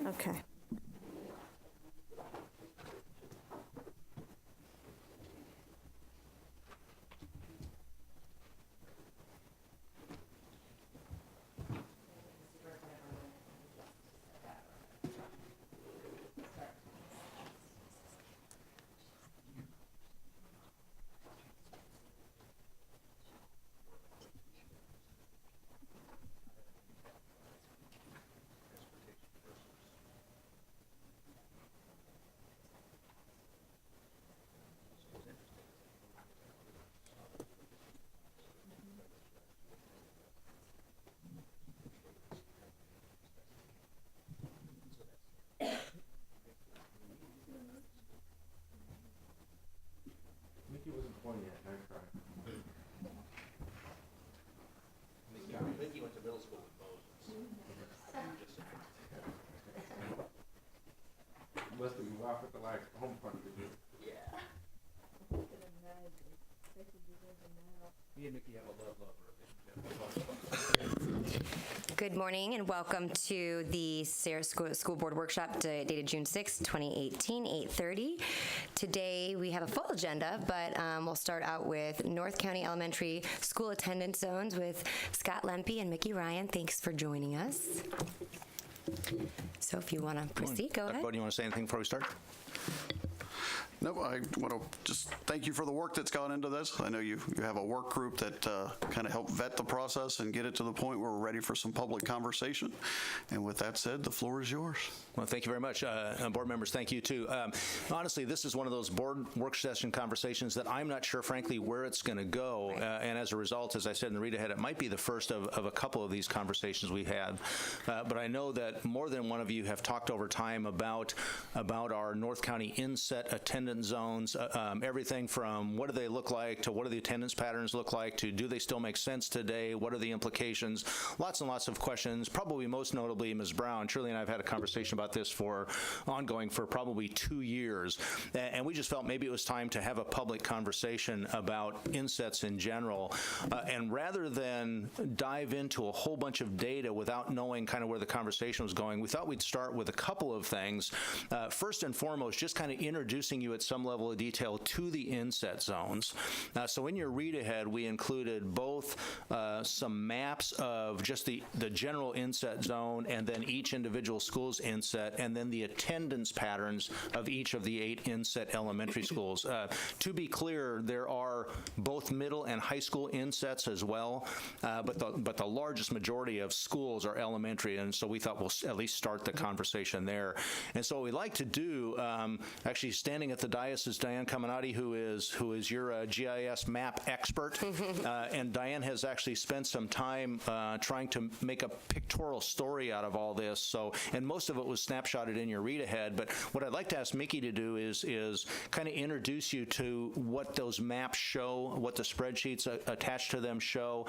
Okay. Mickey wasn't born yet, I cried. Mickey went to middle school with Moses. Must have been off at the like home party. Yeah. Me and Mickey have a love relationship. Good morning and welcome to the Sarasota School Board Workshop dated June 6, 2018, 8:30. Today we have a full agenda, but we'll start out with North County Elementary School Attendance Zones with Scott Lempe and Mickey Ryan. Thanks for joining us. So if you want to proceed, go ahead. Everybody, you want to say anything before we start? No, I want to just thank you for the work that's gone into this. I know you have a work group that kind of helped vet the process and get it to the point where we're ready for some public conversation. And with that said, the floor is yours. Well, thank you very much. Board members, thank you too. Honestly, this is one of those board work session conversations that I'm not sure, frankly, where it's going to go. And as a result, as I said in the read ahead, it might be the first of a couple of these conversations we had. But I know that more than one of you have talked over time about our North County inset attendance zones, everything from what do they look like to what do the attendance patterns look like to do they still make sense today, what are the implications, lots and lots of questions. Probably most notably Ms. Brown, Shirley and I have had a conversation about this ongoing for probably 2 years, and we just felt maybe it was time to have a public conversation about insets in general, and rather than dive into a whole bunch of data without knowing kind of where the conversation was going, we thought we'd start with a couple of things. First and foremost, just kind of introducing you at some level of detail to the inset zones. So in your read ahead, we included both some maps of just the general inset zone and then each individual school's inset and then the attendance patterns of each of the 8 inset elementary schools. To be clear, there are both middle and high school insets as well, but the largest majority of schools are elementary, and so we thought we'll at least start the conversation there. And so what we'd like to do, actually standing at the dais is Diane Caminati, who is your GIS map expert, and Diane has actually spent some time trying to make a pictorial story out of all this. So, and most of it was snapshotted in your read ahead. But what I'd like to ask Mickey to do is kind of introduce you to what those maps show, what the spreadsheets attached to them show,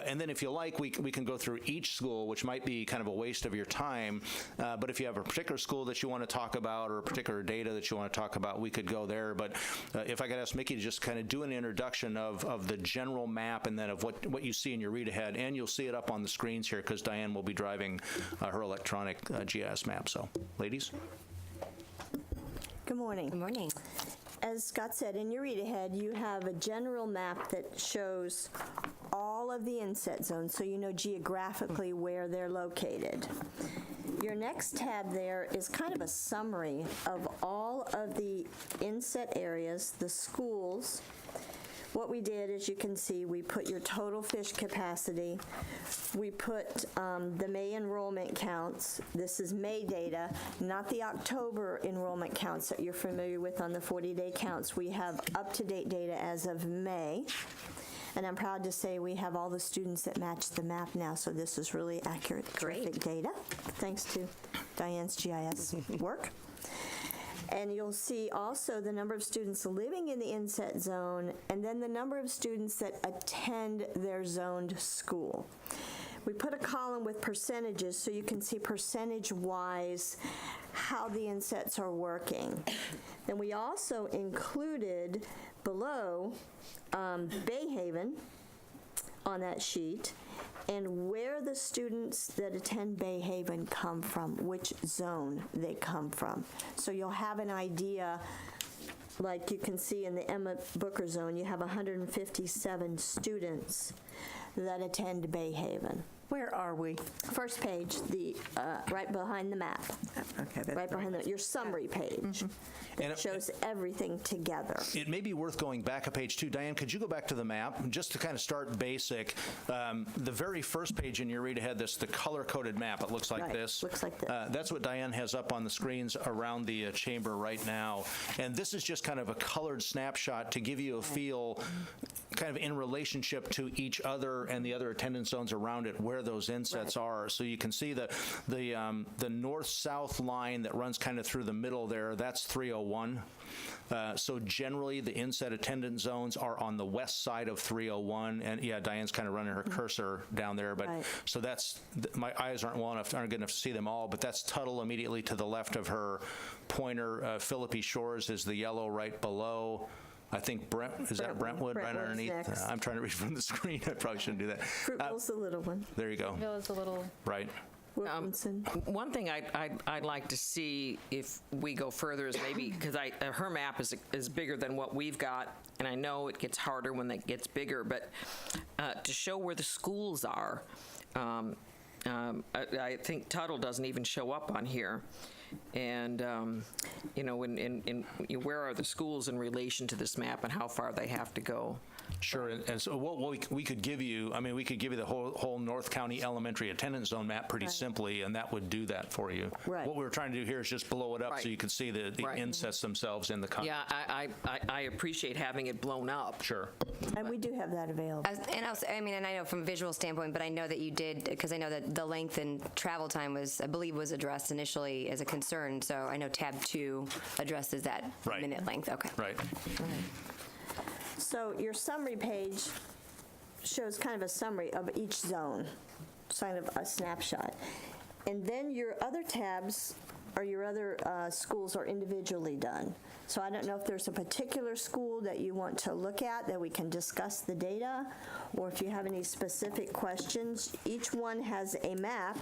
and then if you like, we can go through each school, which might be kind of a waste of your time. But if you have a particular school that you want to talk about or a particular data that you want to talk about, we could go there. But if I could ask Mickey to just kind of do an introduction of the general map and then of what you see in your read ahead, and you'll see it up on the screens here because Diane will be driving her electronic GIS map. So, ladies. Good morning. Good morning. As Scott said, in your read ahead, you have a general map that shows all of the inset zones, so you know geographically where they're located. Your next tab there is kind of a summary of all of the inset areas, the schools. What we did, as you can see, we put your total fish capacity. We put the May enrollment counts. This is May data, not the October enrollment counts that you're familiar with on the 40-day counts. We have up-to-date data as of May. And I'm proud to say we have all the students that match the map now, so this is really accurate, terrific data, thanks to Diane's GIS work. And you'll see also the number of students living in the inset zone and then the number of students that attend their zoned school. We put a column with percentages so you can see percentage-wise how the insets are working. Then we also included below Bayhaven, on that sheet, and where the students that attend Bay Haven come from, which zone they come from. So you'll have an idea, like you can see in the Emma Booker zone, you have 157 students that attend Bay Haven. Where are we? First page, right behind the map. Okay, that's Right behind your summary page. And It shows everything together. It may be worth going back a page too. Diane, could you go back to the map just to kind of start basic? The very first page in your read ahead, the color-coded map, it looks like Right, this. looks like this. That's what Diane has up on the screens around the chamber right now. And this is just kind of a colored snapshot to give you a feel kind of in relationship to each other and the other attendance zones around it, where those insets are. So you can see the north-south line that runs kind of through the middle there, that's 301. So generally, the inset attendance zones are on the west side of 301, and yeah, Diane's kind of running her cursor down there, but Right. so that's my eyes aren't good enough to see them all, but that's Tuttle immediately to the left of her pointer. Philippi Shores is the yellow right below. I think is that Brentwood right Brentwood's underneath? next. I'm trying to read from the screen. I probably shouldn't do that. Fruitville's the little one. There you go. Is a little. Right. Wilkinson. One thing I'd like to see if we go further is maybe, because her map is bigger than what we've got, and I know it gets harder when it gets bigger, but to show where the schools are, I think Tuttle doesn't even show up on here. And, where are the schools in relation to this map and how far they have to go? Sure, and so what we could give you, we could give you the whole North County Elementary Attendance Zone map pretty simply, and that would do that for you. Right. What we were trying to do here is just blow it up so you can see the Right. insets themselves in the content. Yeah, I appreciate having it blown up. Sure. And we do have that available. And I know from a visual standpoint, but I know that you did, because I know that the length and travel time was addressed initially as a concern, so I know tab 2 addresses that Right. minute length. Okay. Right. So your summary page shows kind of a summary of each zone, kind of a snapshot. And then your other tabs or your other schools are individually done. So I don't know if there's a particular school that you want to look at that we can discuss the data, or if you have any specific questions. Each one has a map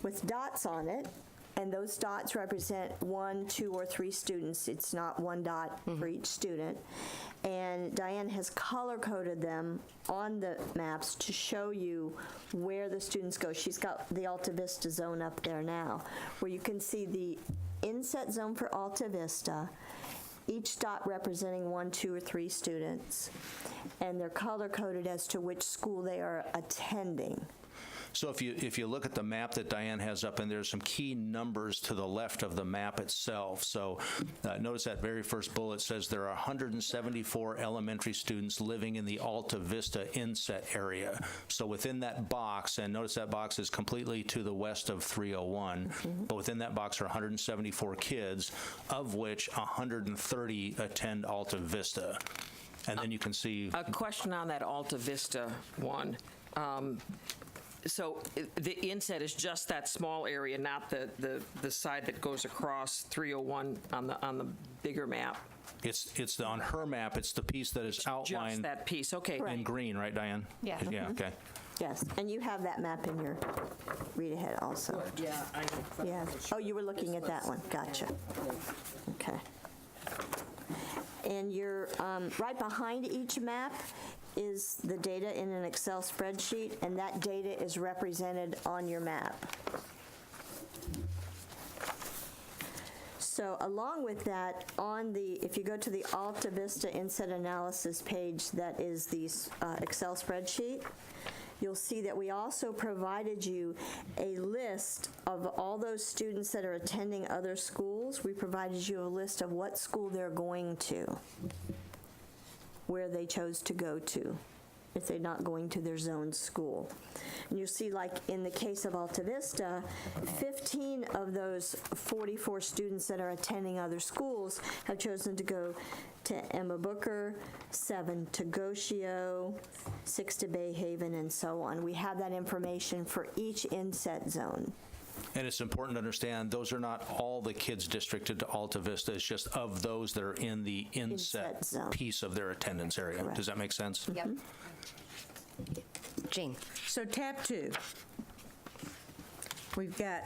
with dots on it, and those dots represent 1, 2, or 3 students. It's not one dot for each student. And Diane has color-coded them on the maps to show you where the students go. She's got the Alta Vista zone up there now, where you can see the inset zone for Alta Vista, each dot representing 1, 2, or 3 students, and they're color-coded as to which school they are attending. So if you look at the map that Diane has up, and there's some key numbers to the left of the map itself. So notice that very first bullet says there are 174 elementary students living in the Alta Vista inset area. So within that box, and notice that box is completely to the west of 301, but within that box are 174 kids, of which 130 attend Alta Vista. And then you can see... A question on that Alta Vista one. So the inset is just that small area, not the side that goes across 301 on the bigger map. It's on her map, it's the piece that is Just outlined that piece, okay. in green, right, Diane? Yeah. Yeah, okay. Yes, and you have that map in your read-ahead also. Yeah, Yeah. Oh, you were looking at that one. Gotcha. Okay. And you're right behind each map is the data in an Excel spreadsheet, and that data is represented on your map. So along with that, if you go to the Alta Vista Inset Analysis page, that is the Excel spreadsheet, you'll see that we also provided you a list of all those students that are attending other schools. We provided you a list of what school they're going to, where they chose to go to, if they're not going to their zone school. And you'll see, like in the case of Alta Vista, 15 of those 44 students that are attending other schools have chosen to go to Emma Booker, 7 to Gosio, 6 to Bay Haven, and so on. We have that information for each inset zone. And it's important to understand, those are not all the kids districted to Alta Vista. It's just of those that are in the inset Inset zone. piece of their attendance area. Correct. Does that make sense? Yep. Jane? So tab 2, we've got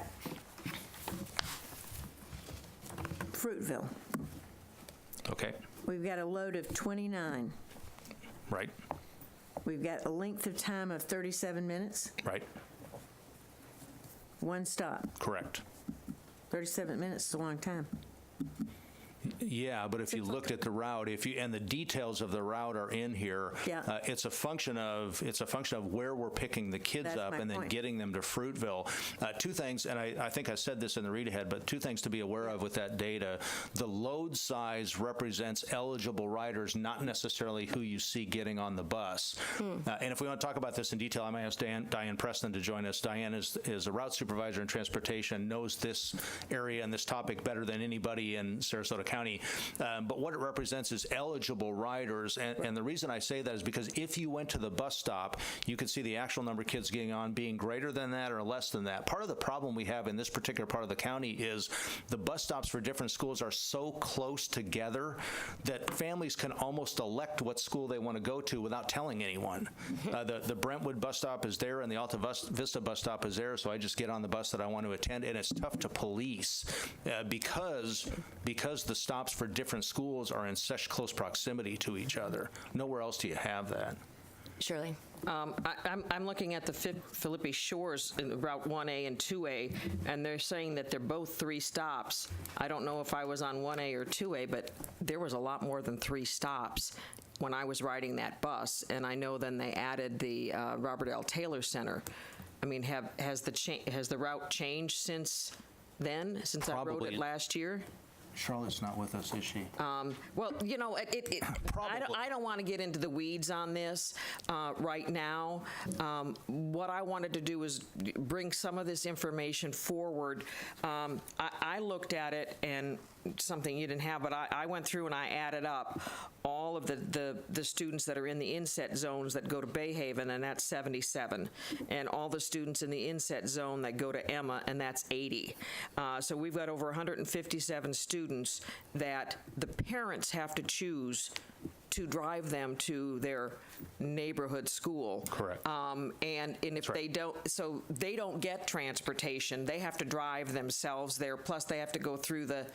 Fruitville. Okay, We've got a load of 29. right, We've got a length of time of 37 minutes, right, one stop. correct. 37 minutes is a long time. Yeah, but if you looked at the route, and the details of the route are in here, Yeah. it's a function of where we're picking the kids That's up my and then point. getting them to Fruitville. Two things, and I think I said this in the read ahead, but two things to be aware of with that data. The load size represents eligible riders, not necessarily who you see getting on the bus. And if we want to talk about this in detail, I might ask Diane Preston to join us. Diane is a route supervisor in transportation, knows this area and this topic better than anybody in Sarasota County. But what it represents is eligible riders. And the reason I say that is because if you went to the bus stop, you could see the actual number of kids getting on being greater than that or less than that. Part of the problem we have in this particular part of the county is the bus stops for different schools are so close together that families can almost elect what school they want to go to without telling anyone. The Brentwood bus stop is there and the Alta Vista bus stop is there, so I just get on the bus that I want to attend, and it's tough to police because the stops for different schools are in such close proximity to each other. Nowhere else do you have that. Shirley? I'm looking at the Philippi Shores in Route 1A and 2A, and they're saying that they're both 3 stops. I don't know if I was on 1A or 2A, but there was a lot more than 3 stops when I was riding that bus, and I know then they added the Robert L. Taylor Center. I mean, has the route changed since then, since I rode Probably. it last year? Charlotte's not with us, is she? Well, you know, I don't want to get into the weeds on this right now. What I wanted to do was bring some of this information forward. I looked at it, and something you didn't have, but I went through and I added up all of the students that are in the inset zones that go to Bayhaven, and that's 77, and all the students in the inset zone that go to Emma, and that's 80. So we've got over 157 students that the parents have to choose to drive them to their neighborhood school. Correct. And if they don't, so they don't get transportation. They have to drive themselves there. Plus, they have to go through the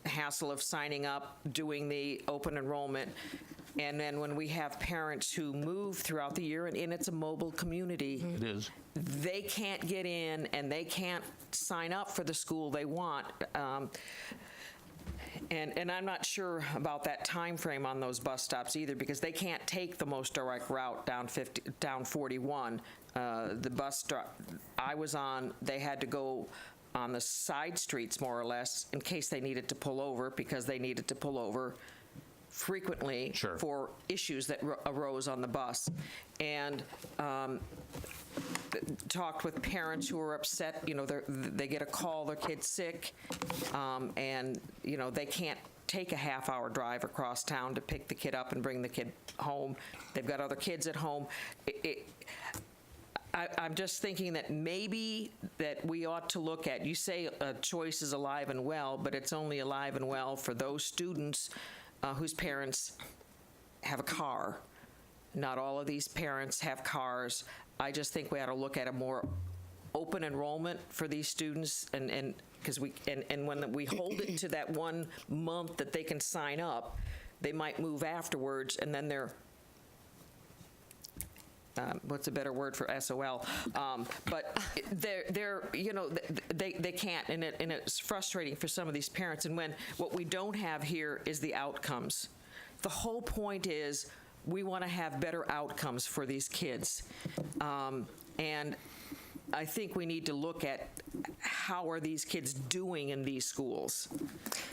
hassle of signing up, doing the open enrollment. And then when we have parents who move throughout the year, and it's a mobile community, It is. they can't get in and they can't sign up for the school they want. And I'm not sure about that time frame on those bus stops either, because they can't take the most direct route down 41. The bus stop I was on, they had to go on the side streets more or less in case they needed to pull over, because they needed to pull over frequently Sure. for issues that arose on the bus. And talked with parents who are upset. You know, they get a call, their kid's sick, and, you know, they can't take a half-hour drive across town to pick the kid up and bring the kid home. They've got other kids at home. I'm just thinking that maybe that we ought to look at, you say a choice is alive and well, but it's only alive and well for those students whose parents have a car. Not all of these parents have cars. I just think we ought to look at a more open enrollment for these students, and because when we hold it to that 1 month that they can sign up, they might move afterwards, and then they're what's a better word for SOL? But they're you know, they can't, and it's frustrating for some of these parents. And what we don't have here is the outcomes. The whole point is we want to have better outcomes for these kids, and I think we need to look at how are these kids doing in these schools.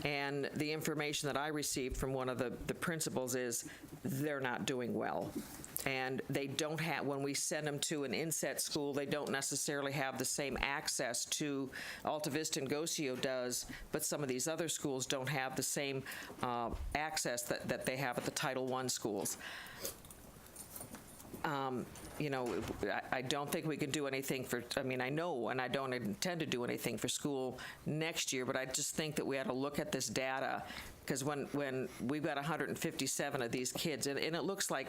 And the information that I received from one of the principals is they're not doing well. And they don't have, when we send them to an inset school, they don't necessarily have the same access to Alta Vista and Gocio does, but some of these other schools don't have the same access that they have at the Title I schools. You know, I don't think we can do anything for, I mean, I know, and I don't intend to do anything for school next year, but I just think that we ought to look at this data, because when we've got 157 of these kids, and it looks like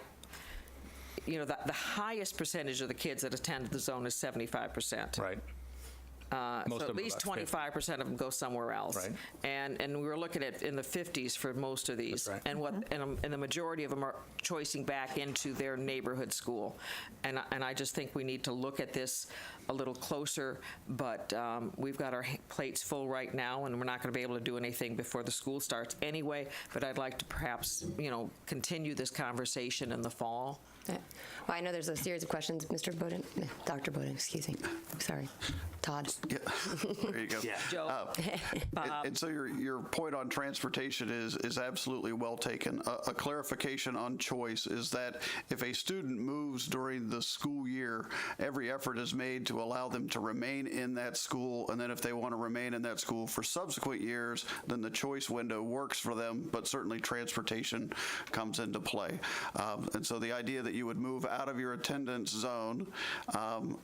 the highest percentage of the kids that attend the zone is 75%. Right. Most So of at them least about 25% of them go somewhere else. Right. And we were looking at in the 50s for most of these. That's right. And the majority of them are choicing back into their neighborhood school. And I just think we need to look at this a little closer, but we've got our plates full right now, and we're not going to be able to do anything before the school starts anyway, but I'd like to perhaps, continue this conversation in the fall. Well, I know there's a series of questions, Mr. Bowden, Dr. Bowden, excuse me. Sorry. Todd. Yeah, there you go. Joe. And so your point on transportation is absolutely well taken. A clarification on choice is that if a student moves during the school year, every effort is made to allow them to remain in that school, and then if they want to remain in that school for subsequent years, then the choice window works for them, but certainly transportation comes into play. And so the idea that you would move out of your attendance zone,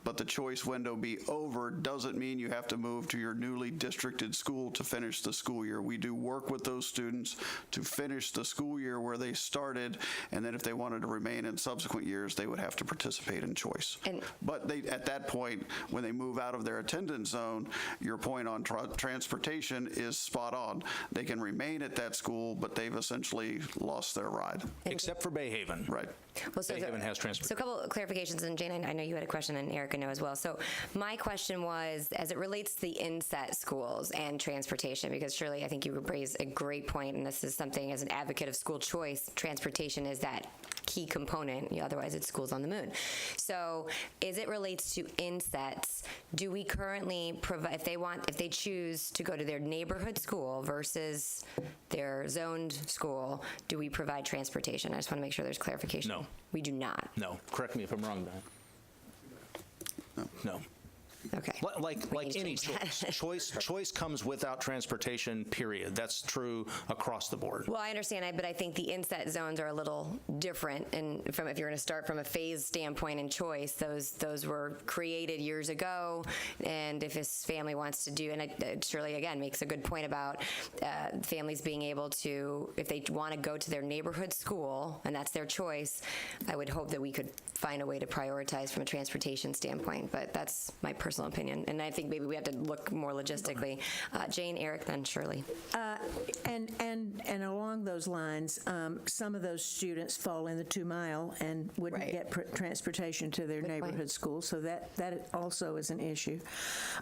but the choice window be over, doesn't mean you have to move to your newly districted school to finish the school year. We do work with those students to finish the school year where they started, and then if they wanted to remain in subsequent years, they would have to participate in choice. But at that point, when they move out of their attendance zone, your point on transportation is spot on. They can remain at that school, but they've essentially lost their ride. Except for Bayhaven. Right. Well, Bayhaven has transportation. So a couple of clarifications, and Jane, I know you had a question, and Erica know as well. So my question was, as it relates to the inset schools and transportation, because Shirley, I think you raised a great point, and this is something, as an advocate of school choice, transportation is that key component, otherwise it's schools on the moon. So as it relates to insets, do we currently provide, if they choose to go to their neighborhood school versus their zoned school, do we provide transportation? I just want to make sure there's clarification. No. We do not. No. Correct me if I'm wrong, Diane. No. Okay. Like We need to any change that. choice comes without transportation, period. That's true across the board. Well, I understand that, but I think the inset zones are a little different. And if you're going to start from a phase standpoint and choice, those were created years ago. And if his family wants to do, and it Shirley, again, makes a good point about families being able to, if they want to go to their neighborhood school, and that's their choice, I would hope that we could find a way to prioritize from a transportation standpoint. But that's my personal opinion, and I think maybe we have to look more logistically. Jane, Eric, then Shirley. And along those lines, some of those students fall in the 2 mile and wouldn't Right. get transportation to their neighborhood school, so that also is an issue.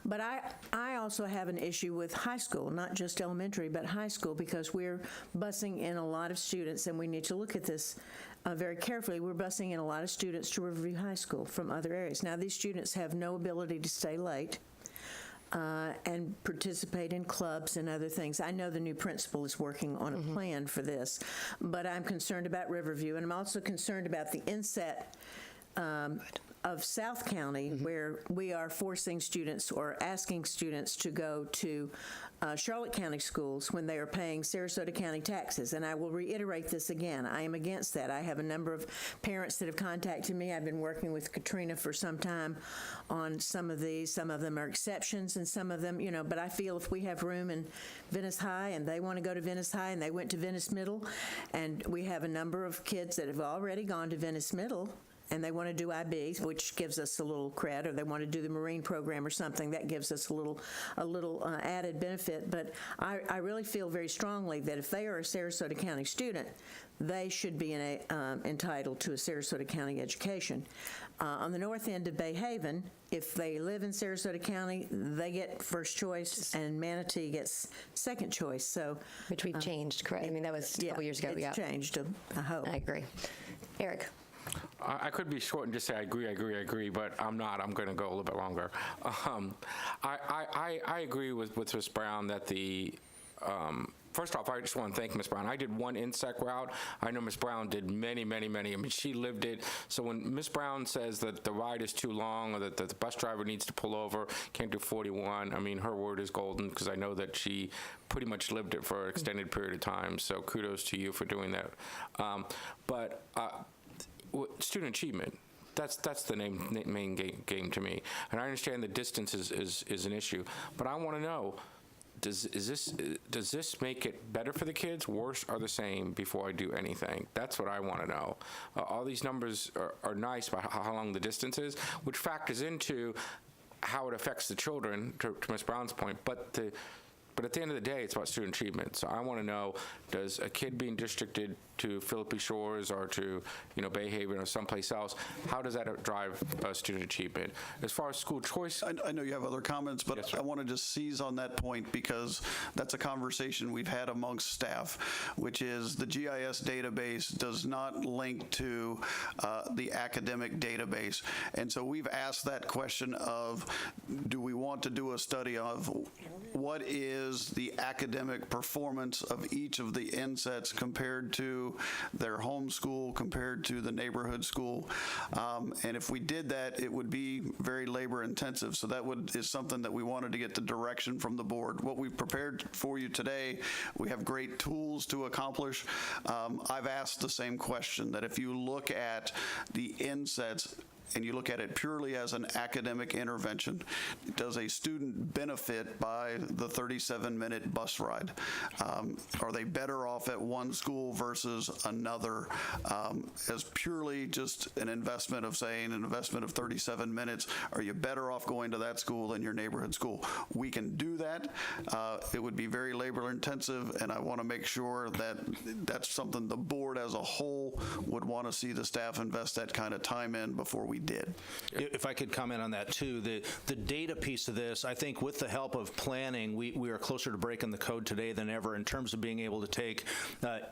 But I also have an issue with high school, not just elementary, but high school, because we're busing in a lot of students, and we need to look at this very carefully. We're busing in a lot of students to Riverview High School from other areas. Now, these students have no ability to stay late and participate in clubs and other things. I know the new principal is working on a plan for this, but I'm concerned about Riverview, and I'm also concerned about the inset of South County, where we are forcing students or asking students to go to Charlotte County schools when they are paying Sarasota County taxes. And I will reiterate this again. I am against that. I have a number of parents that have contacted me. I've been working with Katrina for some time on some of these. Some of them are exceptions, and some of them, but I feel if we have room in Venice High and they want to go to Venice High and they went to Venice Middle, and we have a number of kids that have already gone to Venice Middle, and they want to do IB, which gives us a little cred, or they want to do the Marine program or something, that gives us a little added benefit. But I really feel very strongly that if they are a Sarasota County student, they should be entitled to a Sarasota County education. On the north end of Bayhaven, if they live in Sarasota County, they get first choice, and Manatee gets second choice. So, Which we've changed, correct? I mean, that was a couple years ago. It's changed, I hope. I agree. Eric. I could be short and just say I agree, but I'm not. I'm going to go a little bit longer. I agree with Ms. Brown that the first off, I just want to thank Ms. Brown. I did one insect route. I know Ms. Brown did many. I mean, she lived it. So when Ms. Brown says that the ride is too long or that the bus driver needs to pull over, can't do 41, I mean, her word is golden, because I know that she pretty much lived it for an extended period of time. So kudos to you for doing that. But student achievement, that's the main game to me. And I understand the distance is an issue, but I want to know, does this make it better for the kids, worse, or the same before I do anything? That's what I want to know. All these numbers are nice about how long the distance is, which factors into how it affects the children, to Ms. Brown's point, but at the end of the day, it's about student achievement. So I want to know, does a kid being districted to Philippi Shores or to, Bay Haven or someplace else, how does that drive student achievement? As far as school choice... I know you have other comments, but Yes, I want to just seize on that point because that's a conversation we've had amongst staff, which is the GIS database does not link to the academic database. And so we've asked that question of, do we want to do a study of what is the academic performance of each of the insets compared to their home school, compared to the neighborhood school? And if we did that, it would be very labor intensive. So that is something that we wanted to get the direction from the board. What we've prepared for you today, we have great tools to accomplish. I've asked the same question, that if you look at the insets and you look at it purely as an academic intervention, does a student benefit by the 37-minute bus ride? Are they better off at one school versus another? As purely just an investment of saying, an investment of 37 minutes, are you better off going to that school than your neighborhood school? We can do that. It would be very labor intensive, and I want to make sure that that's something the board as a whole would want to see the staff invest that kind of time in before we did. If I could comment on that too, the data piece of this, I think with the help of planning, we are closer to breaking the code today than ever in terms of being able to take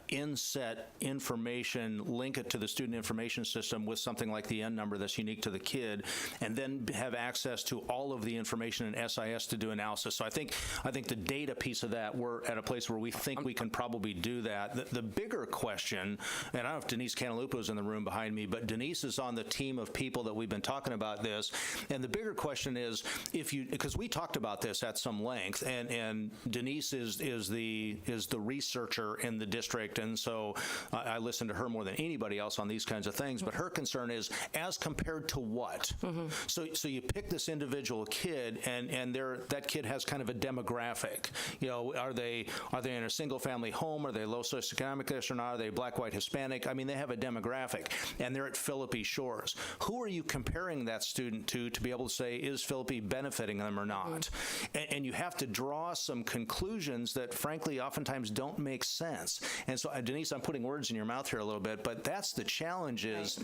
inset information, link it to the student information system with something like the N number that's unique to the kid, and then have access to all of the information in SIS to do analysis. So I think the data piece of that, we're at a place where we think we can probably do that. The bigger question, and I don't know if Denise Cantalupo is in the room behind me, but Denise is on the team of people that we've been talking about this, and the bigger question is, because we talked about this at some length, and Denise is the researcher in the district, and so I listen to her more than anybody else on these kinds of things, but her concern is, as compared to what? Mm-hmm. So you pick this individual kid, and that kid has kind of a demographic. Are they in a single family home? Are they low socioeconomic or not? Are they black, white, Hispanic? I mean, they have a demographic, and they're at Philippi Shores. Who are you comparing that student to be able to say, is Philippi benefiting them or not? And you have to draw some conclusions that, frankly, oftentimes don't make sense. And so, Denise, I'm putting words in your mouth here a little bit, but that's the challenge is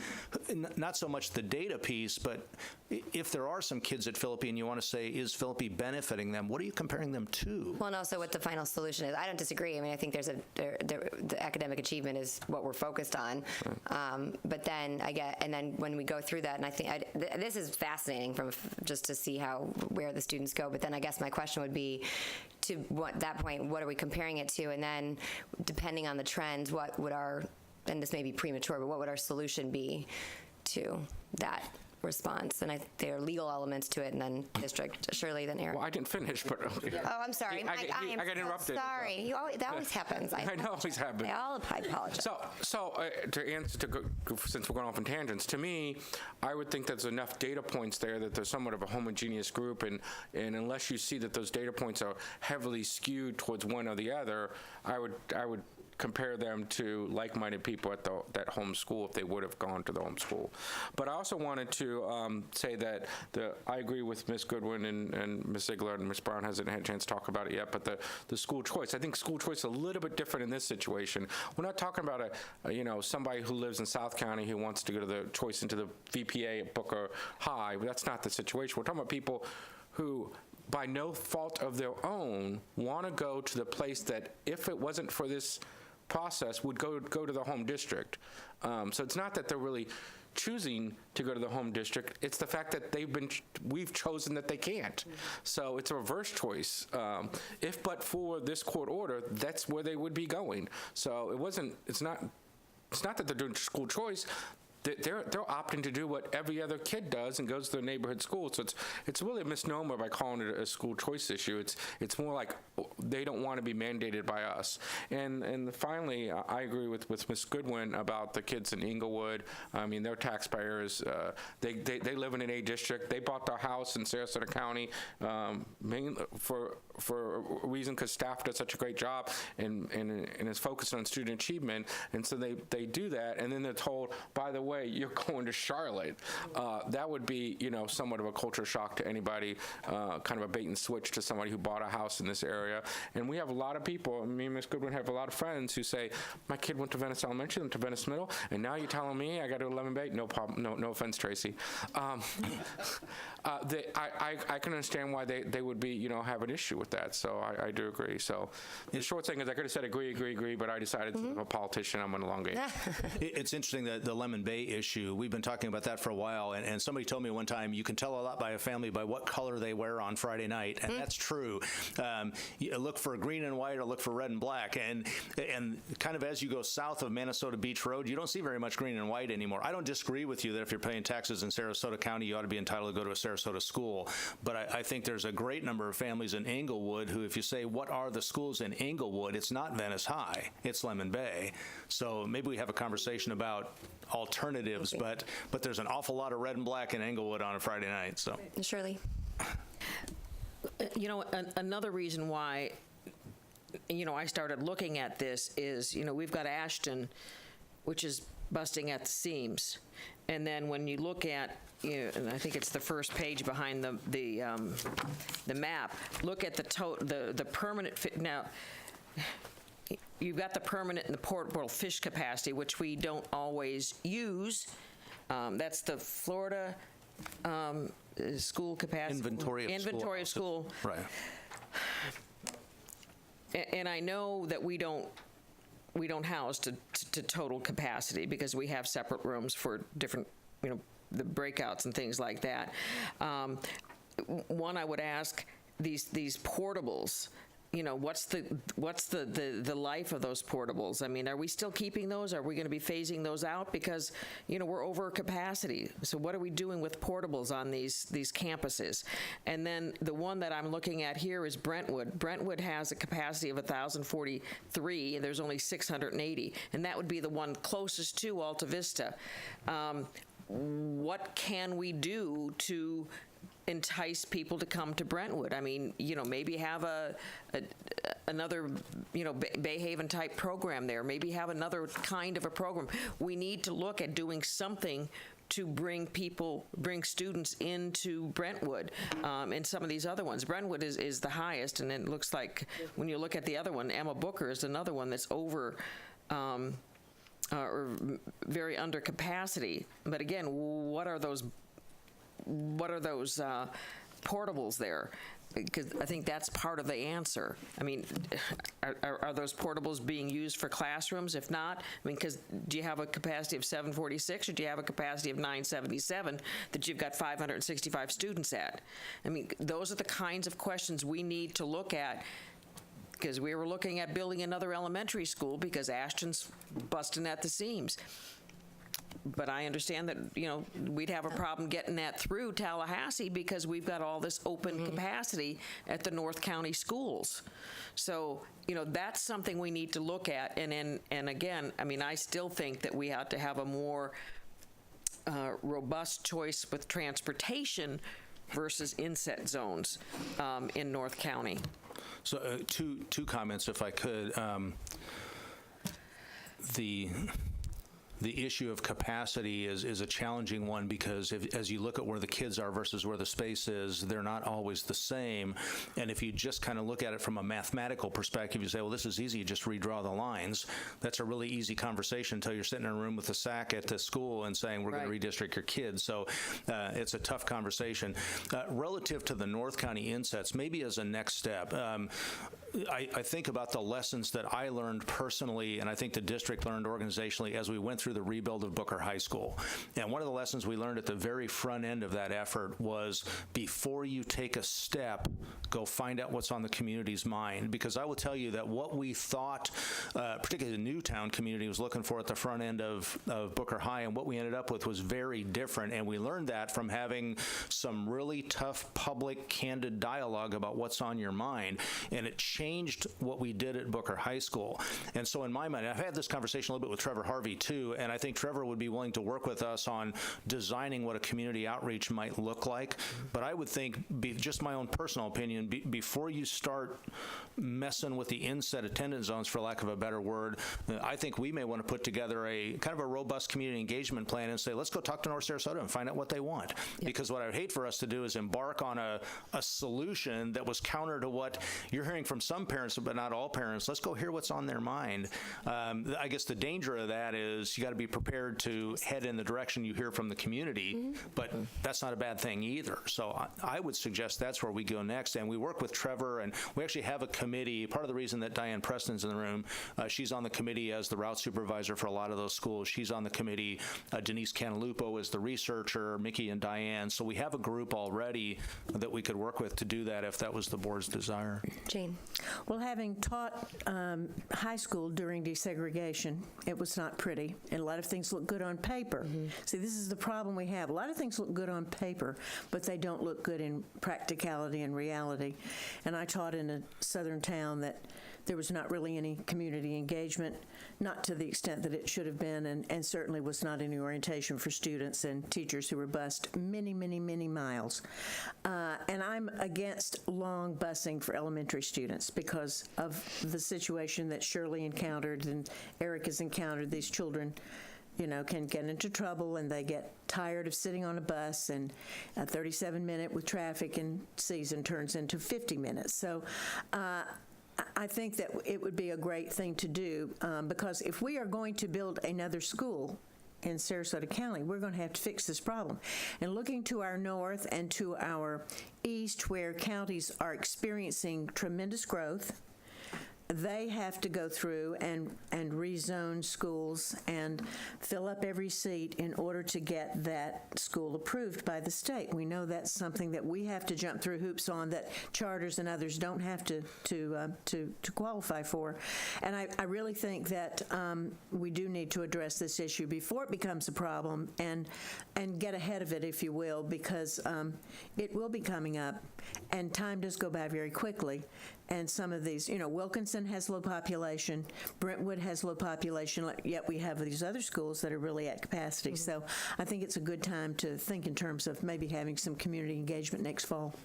not so much the data piece, but if there are some kids at Philippi and you want to say, is Philippi benefiting them, what are you comparing them to? Well, and also what the final solution is. I don't disagree. I mean, I think the academic achievement is what we're focused on. But then and then when we go through that, and I think this is fascinating just to see where the students go. But then I guess my question would be, to that point, what are we comparing it to? And then depending on the trends, what would and this may be premature, but what would our solution be to that response? And there are legal elements to it, and then district, Shirley, then Aaron. Well, I didn't finish, but... Oh, I'm sorry. I am got interrupted. So sorry. That always happens. I know, it always happens. I apologize. So to answer, since we're going off on tangents, to me, I would think there's enough data points there that there's somewhat of a homogeneous group, and unless you see that those data points are heavily skewed towards one or the other, I would compare them to like-minded people at that home school if they would have gone to the home school. But I also wanted to say that I agree with Ms. Goodwin and Ms. Ziegler, and Ms. Brown hasn't had a chance to talk about it yet, but the school choice, I think school choice is a little bit different in this situation. We're not talking about somebody who lives in South County who wants to go to the choice into the VPA at Booker High. That's not the situation. We're talking about people who, by no fault of their own, want to go to the place that, if it wasn't for this process, would go to the home district. So it's not that they're really choosing to go to the home district. It's the fact that we've chosen that they can't. So it's a reverse choice. If but for this court order, that's where they would be going. So it's not that they're doing school choice. They're opting to do what every other kid does and goes to their neighborhood school. So it's really a misnomer by calling it a school choice issue. It's more like they don't want to be mandated by us. And finally, I agree with Ms. Goodwin about the kids in Inglewood. I mean, they're taxpayers. They live in an A district. They bought their house in Sarasota County for for a reason, because staff does such a great job and is focused on student achievement, and so they do that, and then they're told, by the way, you're going to Charlotte. That would be, somewhat of a culture shock to anybody, kind of a bait and switch to somebody who bought a house in this area. And we have a lot of people, me and Ms. Goodwin have a lot of friends who say, my kid went to Venice Elementary, went to Venice Middle, and now you're telling me I got to 11 Bay? No problem. No offense, Tracy. I can understand why they would be, have an issue with that. So I do agree. So the short thing is I could have said agree, but I decided since I'm a politician, I'm going to elongate. It's interesting that the Lemon Bay issue, we've been talking about that for a while, and somebody told me one time, you can tell a lot by a family by what color they wear on Friday night, and that's true. You look for green and white or look for red and black, and kind of as you go south of Minnesota Beach Road, you don't see very much green and white anymore. I don't disagree with you that if you're paying taxes in Sarasota County, you ought to be entitled to go to a Sarasota school, but I think there's a great number of families in Englewood who, if you say, what are the schools in Englewood, it's not Venice High, it's Lemon Bay. So maybe we have a conversation about alternatives, but there's an awful lot of red and black in Englewood on a Friday night. So Shirley. Another reason why, I started looking at this is, we've got Ashton, which is busting at the seams. And then when you look at, and I think it's the first page behind the map, look at the permanent fit. Now, you've got the permanent and the portable fish capacity, which we don't always use. That's the Florida school capacity. Inventory of school. Right. And I know that we don't house to total capacity because we have separate rooms for different, the breakouts and things like that. One, I would ask these portables. What's the life of those portables? I mean, are we still keeping those? Are we going to be phasing those out? Because, we're over capacity. So what are we doing with portables on these campuses? And then the one that I'm looking at here is Brentwood. Brentwood has a capacity of 1,043, and there's only 680. And that would be the one closest to Alta Vista. What can we do to entice people to come to Brentwood? I mean, maybe have another, Bayhaven type program there. Maybe have another kind of a program. We need to look at doing something to bring students into Brentwood, and some of these other ones. Brentwood is the highest, and it looks like when you look at the other one, Emma Booker is another one that's over, or very under capacity. But again, what are those portables there? Because I think that's part of the answer. I mean, are those portables being used for classrooms? If not, because do you have a capacity of 746 or do you have a capacity of 977 that you've got 565 students at? I mean, those are the kinds of questions we need to look at, because we were looking at building another elementary school because Ashton's busting at the seams. But I understand that, we'd have a problem getting that through Tallahassee because we've got all this open capacity at the North County schools. So, that's something we need to look at. And again, I mean, I still think that we have to have a more robust choice with transportation versus inset zones in North County. So two comments, if I could. The issue of capacity is a challenging one because as you look at where the kids are versus where the space is, they're not always the same. And if you just kind of look at it from a mathematical perspective, you say, well, this is easy, you just redraw the lines. That's a really easy conversation until you're sitting in a room with a SAC at the school and saying, we're going to redistrict your kids. So it's a tough conversation. Relative to the North County insets, maybe as a next step, I think about the lessons that I learned personally, and I think the district learned organizationally as we went through the rebuild of Booker High School. And one of the lessons we learned at the very front end of that effort was before you take a step, go find out what's on the community's mind. Because I will tell you that what we thought, particularly the Newtown community was looking for at the front end of Booker High, and what we ended up with was very different. And we learned that from having some really tough, public, candid dialogue about what's on your mind. And it changed what we did at Booker High School. And so in my mind, I've had this conversation a little bit with Trevor Harvey too, and I think Trevor would be willing to work with us on designing what a community outreach might look like. But I would think, just my own personal opinion, before you start messing with the inset attendance zones, for lack of a better word, I think we may want to put together a kind of a robust community engagement plan and say, let's go talk to North Sarasota and find out what they want. Because what I would hate for us to do is embark on a solution that was counter to what you're hearing from some parents, but not all parents. Let's go hear what's on their mind. I guess the danger of that is you got to be prepared to head in the direction you hear from the community, but that's not a bad thing either. So I would suggest that's where we go next. And we work with Trevor, and we actually have a committee. Part of the reason that Diane Preston's in the room, she's on the committee as the route supervisor for a lot of those schools. She's on the committee. Denise Cantalupo is the researcher, Mickey and Diane. So we have a group already that we could work with to do that if that was the board's desire. Jane. Well, having taught high school during desegregation, it was not pretty, and a lot of things look good on paper. See, this is the problem we have. A lot of things look good on paper, but they don't look good in practicality and reality. And I taught in a southern town that there was not really any community engagement, not to the extent that it should have been, and certainly was not any orientation for students and teachers who were bused many, many, many miles. And I'm against long busing for elementary students because of the situation that Shirley encountered and Eric has encountered. These children, can get into trouble, and they get tired of sitting on a bus, and a 37-minute with traffic in season turns into 50 minutes. So I think that it would be a great thing to do because if we are going to build another school in Sarasota County, we're going to have to fix this problem. And looking to our north and to our east, where counties are experiencing tremendous growth, they have to go through and rezone schools and fill up every seat in order to get that school approved by the state. We know that's something that we have to jump through hoops on that charters and others don't have to qualify for. And I really think that we do need to address this issue before it becomes a problem and get ahead of it, if you will, because it will be coming up, and time does go by very quickly. And some of these, Wilkinson has low population, Brentwood has low population, yet we have these other schools that are really at capacity. So I think it's a good time to think in terms of maybe having some community engagement next fall.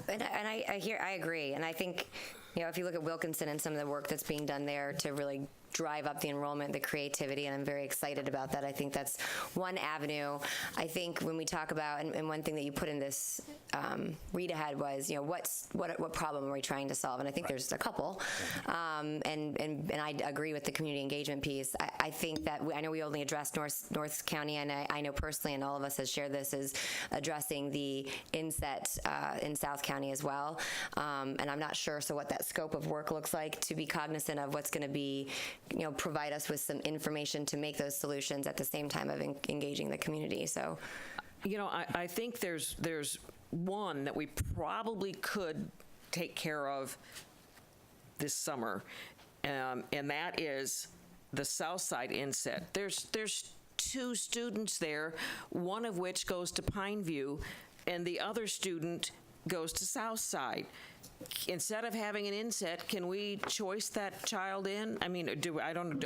And I agree. And I think, if you look at Wilkinson and some of the work that's being done there to really drive up the enrollment, the creativity, and I'm very excited about that. I think that's one avenue. I think when we talk about, and one thing that you put in this read ahead was, what problem are we trying to solve? And I think there's a couple. And I agree with the community engagement piece. I think that I know we only addressed North County, and I know personally, and all of us has shared this, is addressing the inset in South County as well. And I'm not sure what that scope of work looks like, to be cognizant of what's going to be, provide us with some information to make those solutions at the same time of engaging the community. So, I think there's one that we probably could take care of this summer, and that is the South Side inset. There's 2 students there, one of which goes to Pineview, and the other student goes to South Side. Instead of having an inset, can we choice that child in? I mean,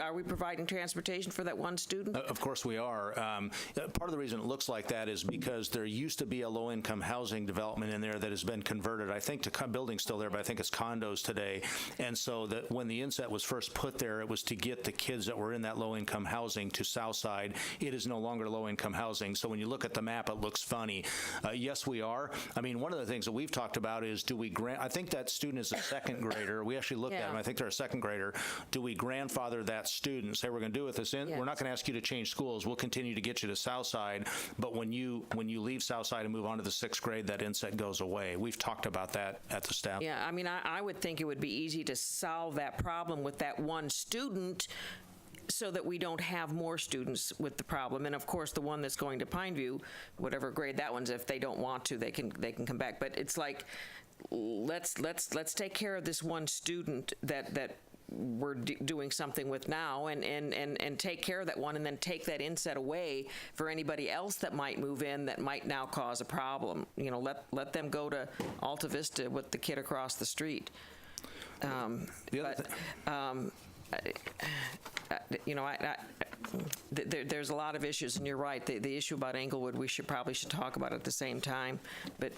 are we providing transportation for that one student? Of course we are. Part of the reason it looks like that is because there used to be a low-income housing development in there that has been converted, I think, to buildings still there, but I think it's condos today. And so that when the inset was first put there, it was to get the kids that were in that low-income housing to Southside. It is no longer low-income housing. So when you look at the map, it looks funny. Yes, we are. I mean, one of the things that we've talked about is, do we grant, I think that student is a second grader. We actually looked at them. I think they're a second grader. Do we grandfather that student? Say, we're going to do it this in. Yes. We're not going to ask you to change schools. We'll continue to get you to Southside. But when you leave Southside and move on to the 6th grade, that inset goes away. We've talked about that at the staff. Yeah, I mean, I would think it would be easy to solve that problem with that one student, so that we don't have more students with the problem. And of course, the one that's going to Pineview, whatever grade that one's, if they don't want to, they can come back. But it's like, let's take care of this one student that we're doing something with now, and take care of that one, and then take that inset away for anybody else that might move in that might now cause a problem. Let them go to Alta Vista with the kid across the street. There's a lot of issues, and you're right. The issue about Englewood, we probably should talk about at the same time, but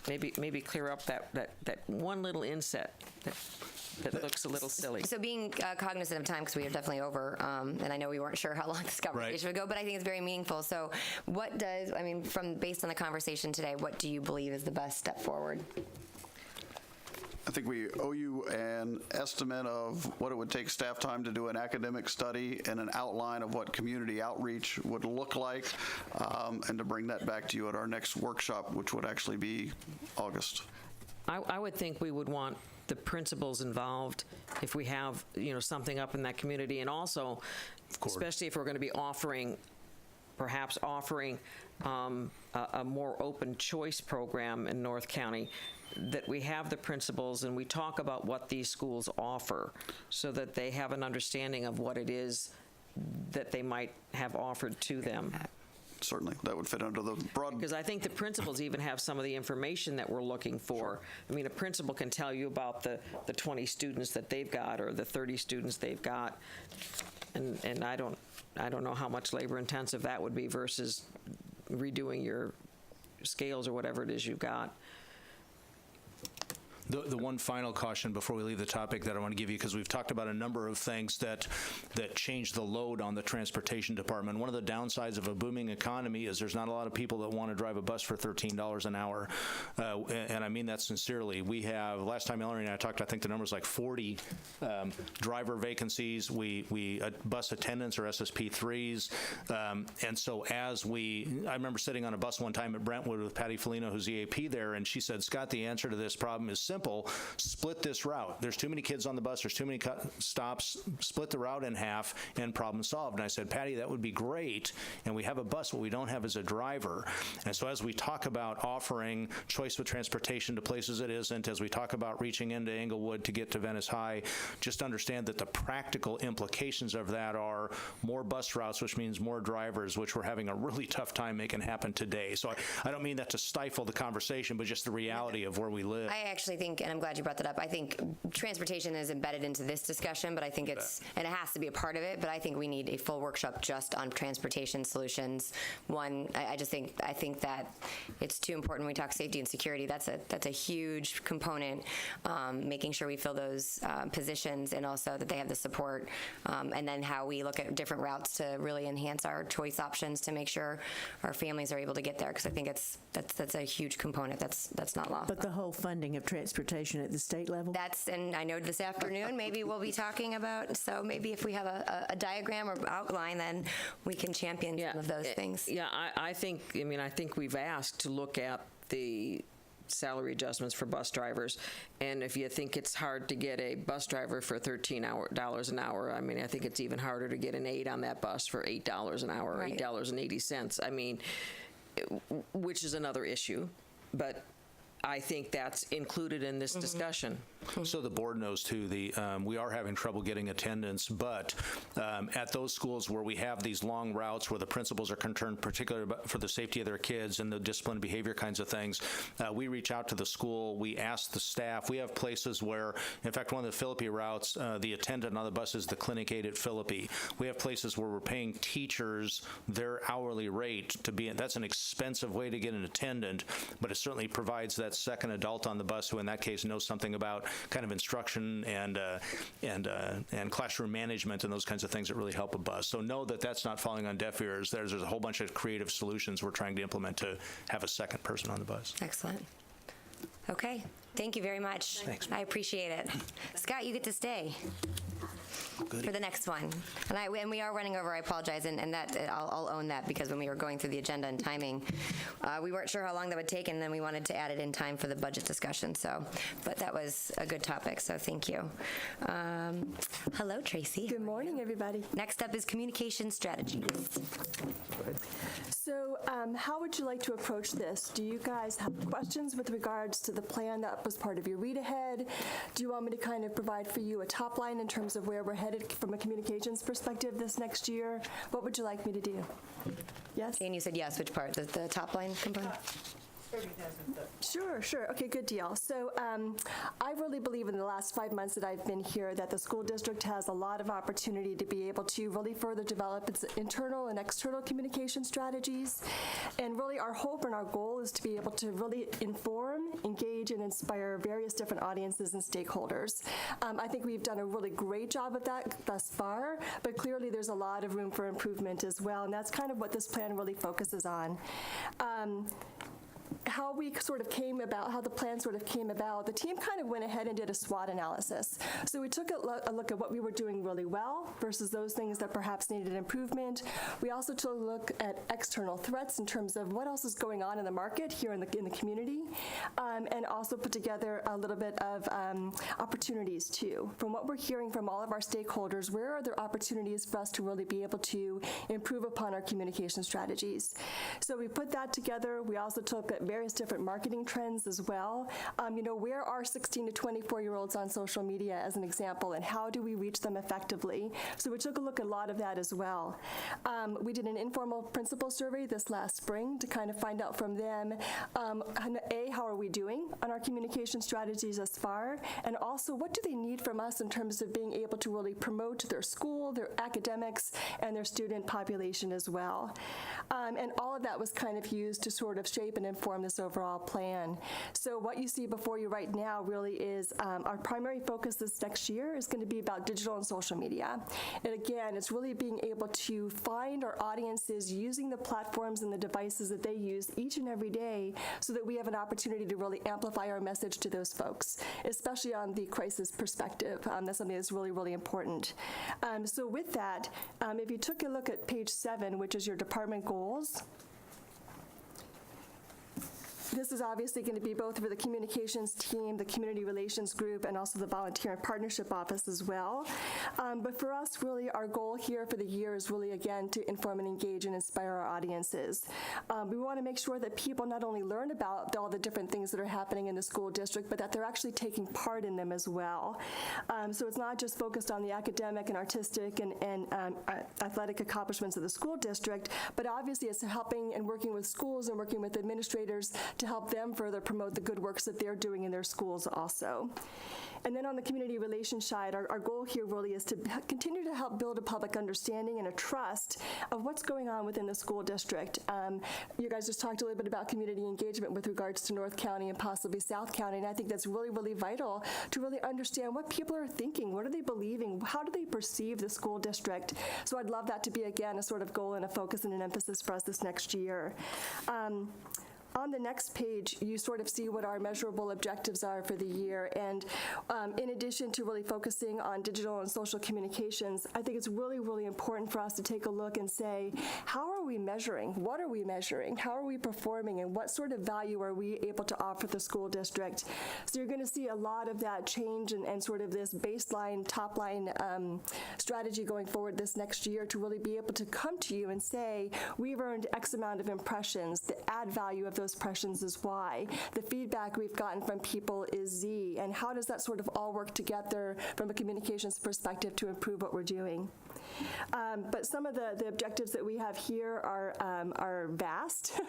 maybe clear up that one little inset that looks a little silly. So being cognizant of time, because we are definitely over, and I know we weren't sure how long this conversation would go, but I think it's very meaningful. So based on the conversation today, what do you believe is the best step forward? I think we owe you an estimate of what it would take staff time to do an academic study and an outline of what community outreach would look like, and to bring that back to you at our next workshop, which would actually be August. I would think we would want the principals involved if we have, something up in that community, and also, especially if we're going to be perhaps offering a more open choice program in North County, that we have the principals and we talk about what these schools offer so that they have an understanding of what it is that they might have offered to them. Certainly, that would fit under the broad. Because I think the principals even have some of the information that we're looking for. Sure. I mean, a principal can tell you about the 20 students that they've got or the 30 students they've got, and I don't know how much labor intensive that would be versus redoing your scales or whatever it is you've got. The one final caution before we leave the topic that I want to give you, because we've talked about a number of things that change the load on the transportation department. One of the downsides of a booming economy is there's not a lot of people that want to drive a bus for $13 an hour, and I mean that sincerely. We have, last time Ellery and I talked, I think the number was like 40 driver vacancies. We bus attendants or SSP3s, and so I remember sitting on a bus one time at Brentwood with Patty Felino, who's EAP there, and she said, Scott, the answer to this problem is simple. Split this route. There's too many kids on the bus. There's too many stops. Split the route in half and problem solved. And I said, Patty, that would be great. And we have a bus. What we don't have is a driver. And so as we talk about offering choice of transportation to places it isn't, as we talk about reaching into Englewood to get to Venice High, just understand that the practical implications of that are more bus routes, which means more drivers, which we're having a really tough time making happen today. So I don't mean that to stifle the conversation, but just the reality of where we live. I actually think, and I'm glad you brought that up, I think transportation is embedded into this discussion, but I think and it has to be a part of it, but I think we need a full workshop just on transportation solutions. I think that it's too important when we talk safety and security. That's a huge component, making sure we fill those positions and also that they have the support, and then how we look at different routes to really enhance our choice options to make sure our families are able to get there, because I think that's a huge component that's not lost. But the whole funding of transportation at the state level? And I know this afternoon maybe we'll be talking about, so maybe if we have a diagram or outline, then we can champion some of those things. Yeah, I think we've asked to look at the salary adjustments for bus drivers, and if you think it's hard to get a bus driver for $13 an hour, I mean, I think it's even harder to get an aide on that bus for $8 an hour, right. $8.80. I mean, which is another issue, but I think that's included in this discussion. So the board knows too, we are having trouble getting attendance, but at those schools where we have these long routes where the principals are concerned particularly for the safety of their kids and the discipline and behavior kinds of things, we reach out to the school, we ask the staff. We have places where, in fact, one of the Philippi routes, the attendant on the bus is the clinic aide at Philippi. We have places where we're paying teachers their hourly rate to be, that's an expensive way to get an attendant, but it certainly provides that second adult on the bus who in that case knows something about kind of instruction and classroom management and those kinds of things that really help a bus. So know that that's not falling on deaf ears. There's a whole bunch of creative solutions we're trying to implement to have a second person on the bus. Excellent. Okay. Thank you very much. Thanks. I appreciate it. Scott, you get to stay for the next one. And we are running over, I apologize, and that I'll own that, because when we were going through the agenda and timing, we weren't sure how long that would take, and then we wanted to add it in time for the budget discussion. But that was a good topic, so thank you. Hello, Tracy. Good morning, everybody. Next up is communication strategies. So how would you like to approach this? Do you guys have questions with regards to the plan that was part of your read ahead? Do you want me to kind of provide for you a top line in terms of where we're headed from a communications perspective this next year? What would you like me to do? Yes? And you said yes, which part? The top line component? Sure. Okay, good deal. So I really believe in the last 5 months that I've been here that the school district has a lot of opportunity to be able to really further develop its internal and external communication strategies. And really our hope and our goal is to be able to really inform, engage, and inspire various different audiences and stakeholders. I think we've done a really great job of that thus far, but clearly there's a lot of room for improvement as well, and that's kind of what this plan really focuses on. How the plan sort of came about, the team kind of went ahead and did a SWOT analysis. So we took a look at what we were doing really well versus those things that perhaps needed improvement. We also took a look at external threats in terms of what else is going on in the market here in the community, and also put together a little bit of opportunities too. From what we're hearing from all of our stakeholders, where are there opportunities for us to really be able to improve upon our communication strategies? So we put that together. We also took at various different marketing trends as well. Where are 16 to 24-year-olds on social media as an example, and how do we reach them effectively? So we took a look at a lot of that as well. We did an informal principal survey this last spring to kind of find out from them, how are we doing on our communication strategies thus far, and also what do they need from us in terms of being able to really promote their school, their academics, and their student population as well. And all of that was kind of used to sort of shape and inform this overall plan. So what you see before you right now really is our primary focus this next year is going to be about digital and social media. And again, it's really being able to find our audiences using the platforms and the devices that they use each and every day so that we have an opportunity to really amplify our message to those folks, especially on the crisis perspective. That's something that's really, really important. So with that, if you took a look at page 7, which is your department goals, this is obviously going to be both for the communications team, the community relations group, and also the volunteer and partnership office as well. But for us, really, our goal here for the year is really, again, to inform and engage and inspire our audiences. We want to make sure that people not only learn about all the different things that are happening in the school district, but that they're actually taking part in them as well. So it's not just focused on the academic and artistic and athletic accomplishments of the school district, but obviously it's helping and working with schools and working with administrators to help them further promote the good works that they're doing in their schools also. And then on the community relations side, our goal here really is to continue to help build a public understanding and a trust of what's going on within the school district. You guys just talked a little bit about community engagement with regards to North County and possibly South County, and I think that's really, really vital to really understand what people are thinking, what are they believing, how do they perceive the school district. So I'd love that to be, again, a sort of goal and a focus and an emphasis for us this next year. On the next page, you sort of see what our measurable objectives are for the year. And in addition to really focusing on digital and social communications, I think it's really, really important for us to take a look and say, how are we measuring? What are we measuring? How are we performing? And what sort of value are we able to offer the school district? So you're going to see a lot of that change and sort of this baseline, top line strategy going forward this next year to really be able to come to you and say, we've earned X amount of impressions. The add value of those impressions is Y. The feedback we've gotten from people is Z. And how does that sort of all work together from a communications perspective to improve what we're doing? But some of the objectives that we have here are vast.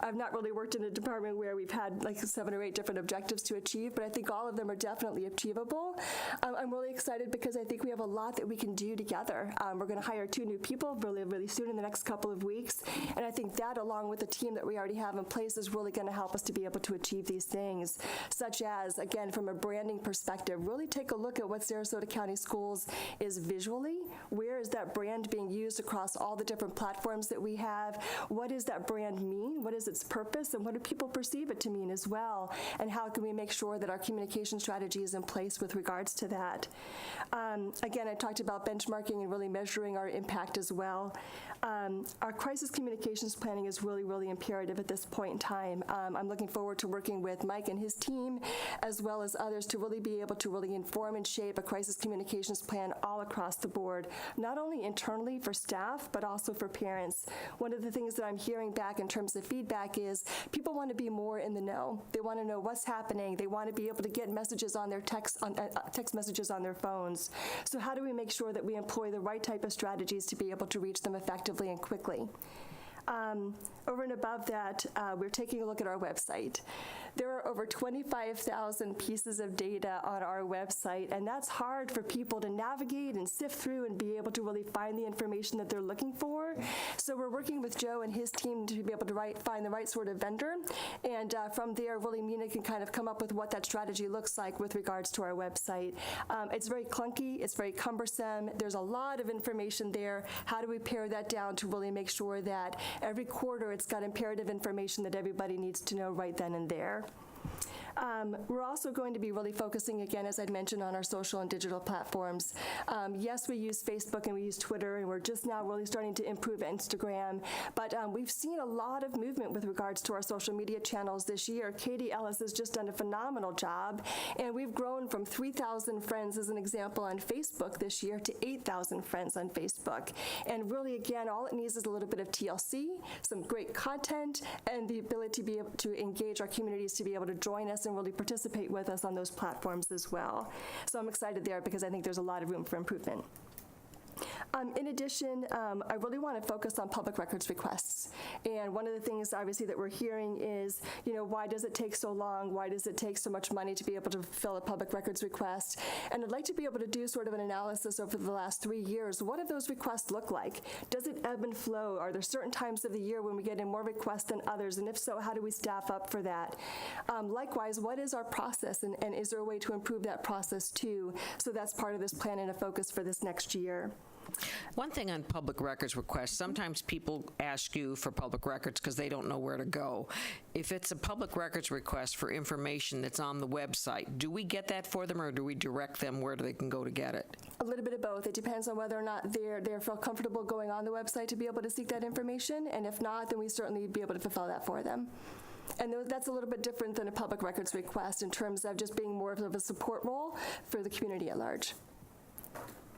I've not really worked in a department where we've had like 7 or 8 different objectives to achieve, but I think all of them are definitely achievable. I'm really excited because I think we have a lot that we can do together. We're going to hire 2 new people really, really soon in the next couple of weeks, and I think that, along with the team that we already have in place, is really going to help us to be able to achieve these things, such as, again, from a branding perspective, really take a look at what Sarasota County Schools is visually. Where is that brand being used across all the different platforms that we have? What does that brand mean? What is its purpose? And what do people perceive it to mean as well? And how can we make sure that our communication strategy is in place with regards to that? Again, I talked about benchmarking and really measuring our impact as well. Our crisis communications planning is really, really imperative at this point in time. I'm looking forward to working with Mike and his team, as well as others, to really be able to really inform and shape a crisis communications plan all across the board, not only internally for staff, but also for parents. One of the things that I'm hearing back in terms of feedback is people want to be more in the know. They want to know what's happening. They want to be able to get messages on their text messages on their phones. So how do we make sure that we employ the right type of strategies to be able to reach them effectively and quickly? Over and above that, we're taking a look at our website. There are over 25,000 pieces of data on our website, and that's hard for people to navigate and sift through and be able to really find the information that they're looking for. So we're working with Joe and his team to be able to find the right sort of vendor, and from there, really Munich can kind of come up with what that strategy looks like with regards to our website. It's very clunky, it's very cumbersome, there's a lot of information there. How do we pare that down to really make sure that every quarter it's got imperative information that everybody needs to know right then and there? We're also going to be really focusing, again, as I'd mentioned, on our social and digital platforms. Yes, we use Facebook and we use Twitter, and we're just now really starting to improve Instagram, but we've seen a lot of movement with regards to our social media channels this year. Katie Ellis has just done a phenomenal job, and we've grown from 3,000 friends, as an example, on Facebook this year to 8,000 friends on Facebook. And really, again, all it needs is a little bit of TLC, some great content, and the ability to be able to engage our communities to be able to join us and really participate with us on those platforms as well. So I'm excited there because I think there's a lot of room for improvement. In addition, I really want to focus on public records requests. And one of the things, obviously, that we're hearing is, why does it take so long? Why does it take so much money to be able to fulfill a public records request? And I'd like to be able to do sort of an analysis over the last 3 years. What do those requests look like? Does it ebb and flow? Are there certain times of the year when we get in more requests than others? And if so, how do we staff up for that? Likewise, what is our process? And is there a way to improve that process too? So that's part of this plan and a focus for this next year. One thing on public records requests, sometimes people ask you for public records because they don't know where to go. If it's a public records request for information that's on the website, do we get that for them, or do we direct them where they can go to get it? A little bit of both. It depends on whether or not they feel comfortable going on the website to be able to seek that information, and if not, then we certainly be able to fulfill that for them. And that's a little bit different than a public records request in terms of just being more of a support role for the community at large.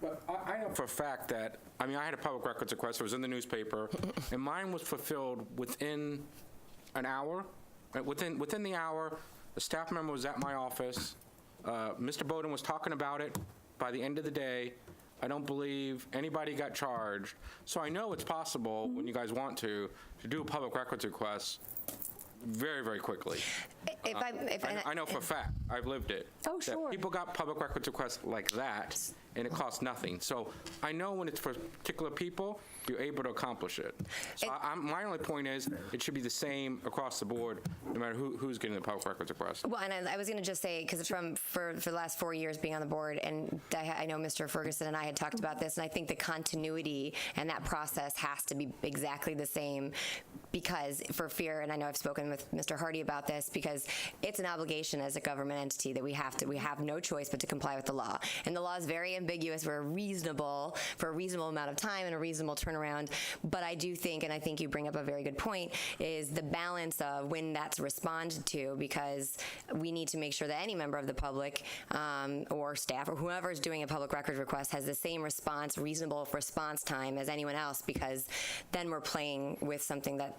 But I know for a fact that, I had a public records request, it was in the newspaper, and mine was fulfilled within an hour. Within the hour, the staff member was at my office. Mr. Bowden was talking about it. By the end of the day, I don't believe anybody got charged. So I know it's possible, when you guys want to do a public records request very, very quickly. I know for a fact, I've lived it. Oh, sure. That people got public records requests like that, and it costs nothing. So I know when it's for particular people, you're able to accomplish it. So my only point is, it should be the same across the board, no matter who's getting the public records request. Well, and I was going to just say, because for the last 4 years being on the board, and I know Mr. Ferguson and I had talked about this, and I think the continuity and that process has to be exactly the same, because for fear, and I know I've spoken with Mr. Hardy about this, because it's an obligation as a government entity that we have no choice but to comply with the law. And the law is very ambiguous for a reasonable amount of time and a reasonable turnaround. But I do think, and I think you bring up a very good point, is the balance of when that's responded to, because we need to make sure that any member of the public or staff or whoever is doing a public records request has the same reasonable response time as anyone else, because then we're playing with something that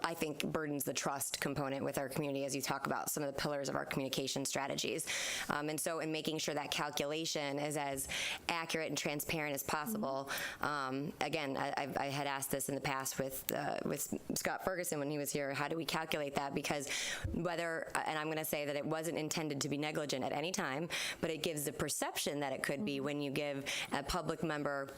I think burdens the trust component with our community, as you talk about some of the pillars of our communication strategies. And so in making sure that calculation is as accurate and transparent as possible, again, I had asked this in the past with Scott Ferguson when he was here, how do we calculate that? Because and I'm going to say that it wasn't intended to be negligent at any time, but it gives the perception that it could be when you give a public member,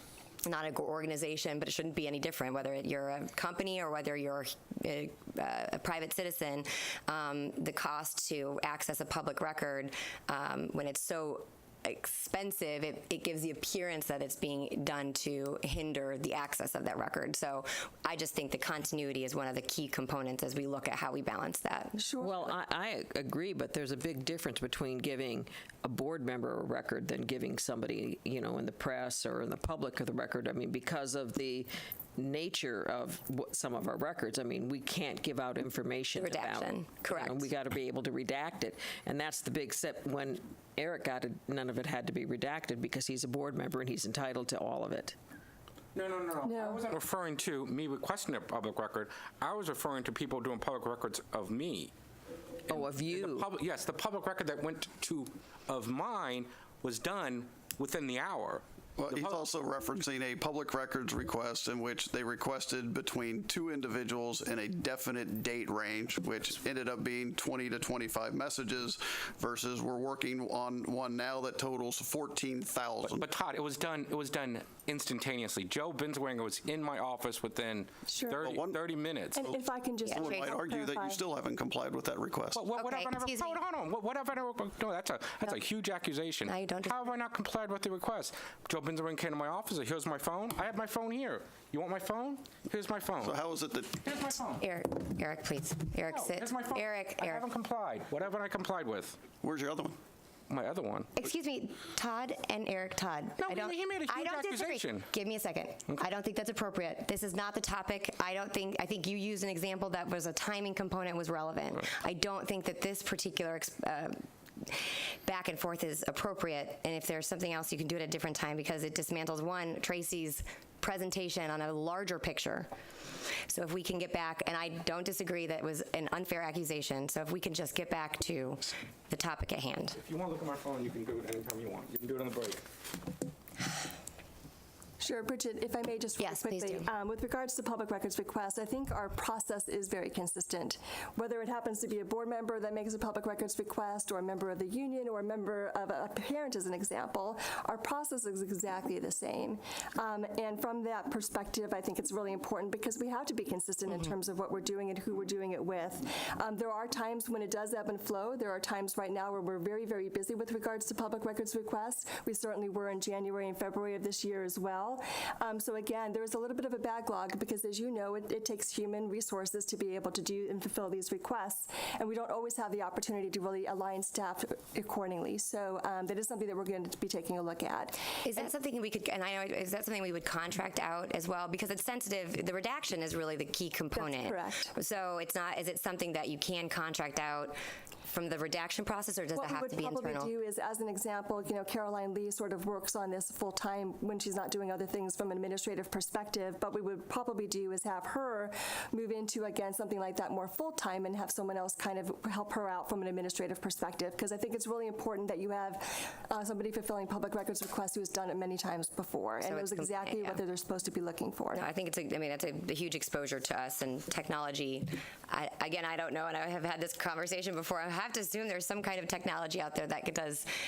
not an organization, but it shouldn't be any different, whether you're a company or whether you're a private citizen, the cost to access a public record, when it's so expensive, it gives the appearance that it's being done to hinder the access of that record. So I just think the continuity is one of the key components as we look at how we balance that. Sure. Well, I agree, but there's a big difference between giving a board member a record than giving somebody, in the press or in the public of the record. Because of the nature of some of our records, we can't give out information about redaction. Correct. We got to be able to redact it, and that's the big step. When Eric got it, none of it had to be redacted because he's a board member and he's entitled to all of it. No. I wasn't referring to me requesting a public record. I was referring to people doing public records of me. Oh, of you? The public record that went of mine was done within the hour. Well, he's also referencing a public records request in which they requested between 2 individuals in a definite date range, which ended up being 20 to 25 messages, versus we're working on one now that totals 14,000. But Todd, it was done instantaneously. Joe Binswanger was in my office within Sure. 30 minutes. And if I can just Someone might argue that you still haven't complied with that request. What have I never, excuse me. hold on. What have I never, no, that's a huge accusation. No, you don't How have I not complied with the request? Joe Binswanger came to my office, said, here's my phone. I have my phone here. You want my phone? Here's my phone. So how is it that Here's my phone. Eric, please. Eric, No, sit. here's my phone. Eric. I haven't complied. What haven't I complied with? where's your other one? My other one. Excuse me, Todd and Eric. Todd. No, I don't, he made a huge I don't disagree. accusation. Give me a second. I don't think that's appropriate. This is not the topic. I think you used an example that was a timing component was relevant. Right. I don't think that this particular back and forth is appropriate, and if there's something else, you can do it at a different time, because it dismantles Tracy's presentation on a larger picture. So if we can get back, and I don't disagree that it was an unfair accusation, so if we can just get back to the topic at hand. If you want to look at my phone, you can do it anytime you want. You can do it on the break. Sure, Bridget, if I may just really Yes, please quickly. do. With regards to public records requests, I think our process is very consistent. Whether it happens to be a board member that makes a public records request, or a member of the union, or a member of a parent as an example, our process is exactly the same. And from that perspective, I think it's really important because we have to be consistent in terms of what we're doing and who we're doing it with. There are times when it does ebb and flow. There are times right now where we're very, very busy with regards to public records requests. We certainly were in January and February of this year as well. So again, there's a little bit of a backlog because, as you know, it takes human resources to be able to do and fulfill these requests, and we don't always have the opportunity to really align staff accordingly. So that is something that we're going to be taking a look at. Is that something we could, and I know, is that something we would contract out as well? Because it's sensitive, the redaction is really the key component. That's correct. So it's not, is it something that you can contract out from the redaction process, or does it have to be internal? What we would probably do is, as an example, Caroline Lee sort of works on this full time when she's not doing other things from an administrative perspective, but we would probably do is have her move into, again, something like that more full time and have someone else kind of help her out from an administrative perspective, because I think it's really important that you have somebody fulfilling public records requests who has done it many times before and knows exactly what they're supposed to be looking for. No, I think that's a huge exposure to us and technology. I don't know, and I have had this conversation before. I have to assume there's some kind of technology out there that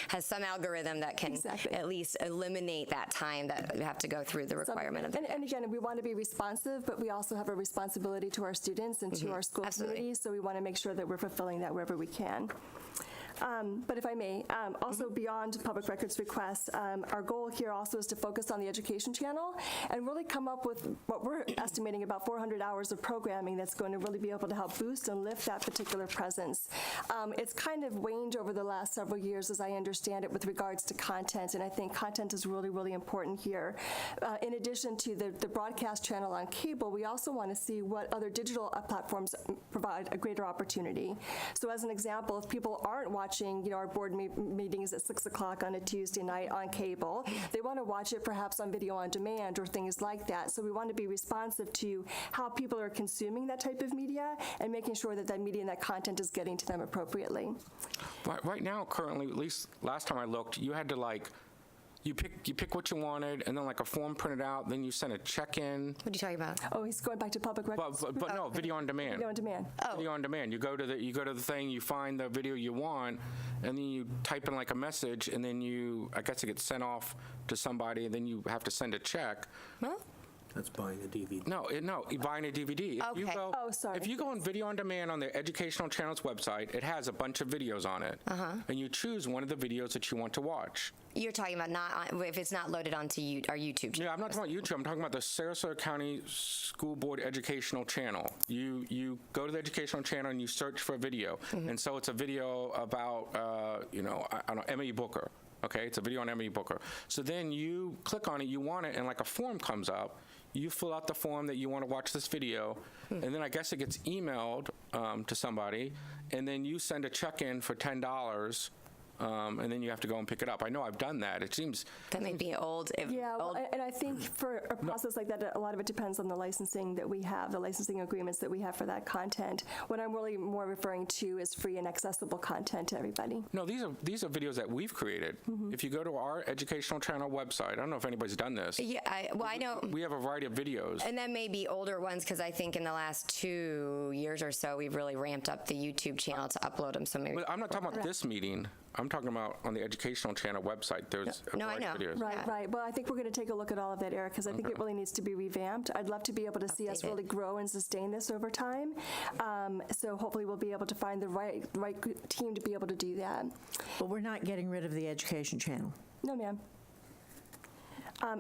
has some algorithm that can at least eliminate that time that we have to go through the requirement of and again, we want to be responsive, but we also have a responsibility to our students and to our school community, so we want to make sure that we're fulfilling that wherever we can. But if I may, also beyond public records requests, our goal here also is to focus on the education channel and really come up with what we're estimating about 400 hours of programming that's going to really be able to help boost and lift that particular presence. It's kind of waned over the last several years, as I understand it, with regards to content, and I think content is really, really important here. In addition to the broadcast channel on cable, we also want to see what other digital platforms provide a greater opportunity. So as an example, if people aren't watching our board meetings at 6 o'clock on a Tuesday night on cable, they want to watch it perhaps on video on demand or things like that. So we want to be responsive to how people are consuming that type of media and making sure that that media and that content is getting to them appropriately. Right now, currently, at least last time I looked, you had to you pick what you wanted, and then a form printed out, then you send a check in. What are you talking about? Oh, he's going back to public records. But no, video on demand. Video on demand. Oh. Video on demand. You go to the thing, you find the video you want, and then you type in a message, and then I guess it gets sent off to somebody, and then you have to send a check. Huh? That's buying a DVD. No, buying a DVD. If you Okay. go, Oh, sorry. If you go on Video on Demand on the Educational Channel's website, it has a bunch of videos on it. And you choose one of the videos that you want to watch. You're talking about if it's not loaded onto our YouTube channel. Yeah, I'm not talking about YouTube. I'm talking about the Sarasota County School Board Educational Channel. You go to the Educational Channel and you search for a video. And so it's a video about, I don't know, Emily Booker. Okay, it's a video on Emily Booker. So then you click on it, you want it, and a form comes up. You fill out the form that you want to watch this video, and then I guess it gets emailed to somebody, and then you send a check in for $10 and then you have to go and pick it up. I know I've done that. It seems That might be old. Yeah, well, and I think for a process like that, a lot of it depends on the licensing that we have, the licensing agreements that we have for that content. What I'm really more referring to is free and accessible content to everybody. no. These are videos that we've created. If you go to our educational channel website, I don't know if anybody's done this. Yeah, I know. We have a variety of videos. And then maybe older ones, because I think in the last 2 years or so, we've really ramped up the YouTube channel to upload them. So maybe. But I'm not talking about this meeting. I'm talking about on the educational channel website. There's a No, I variety of know. videos. Right, Yeah. right. Well, I think we're going to take a look at all of that, Eric, because I think it really needs to be revamped. I'd love to be able to see us Updated. really grow and sustain this over time. So hopefully we'll be able to find the right team to be able to do that. But we're not getting rid of the education channel. No, ma'am.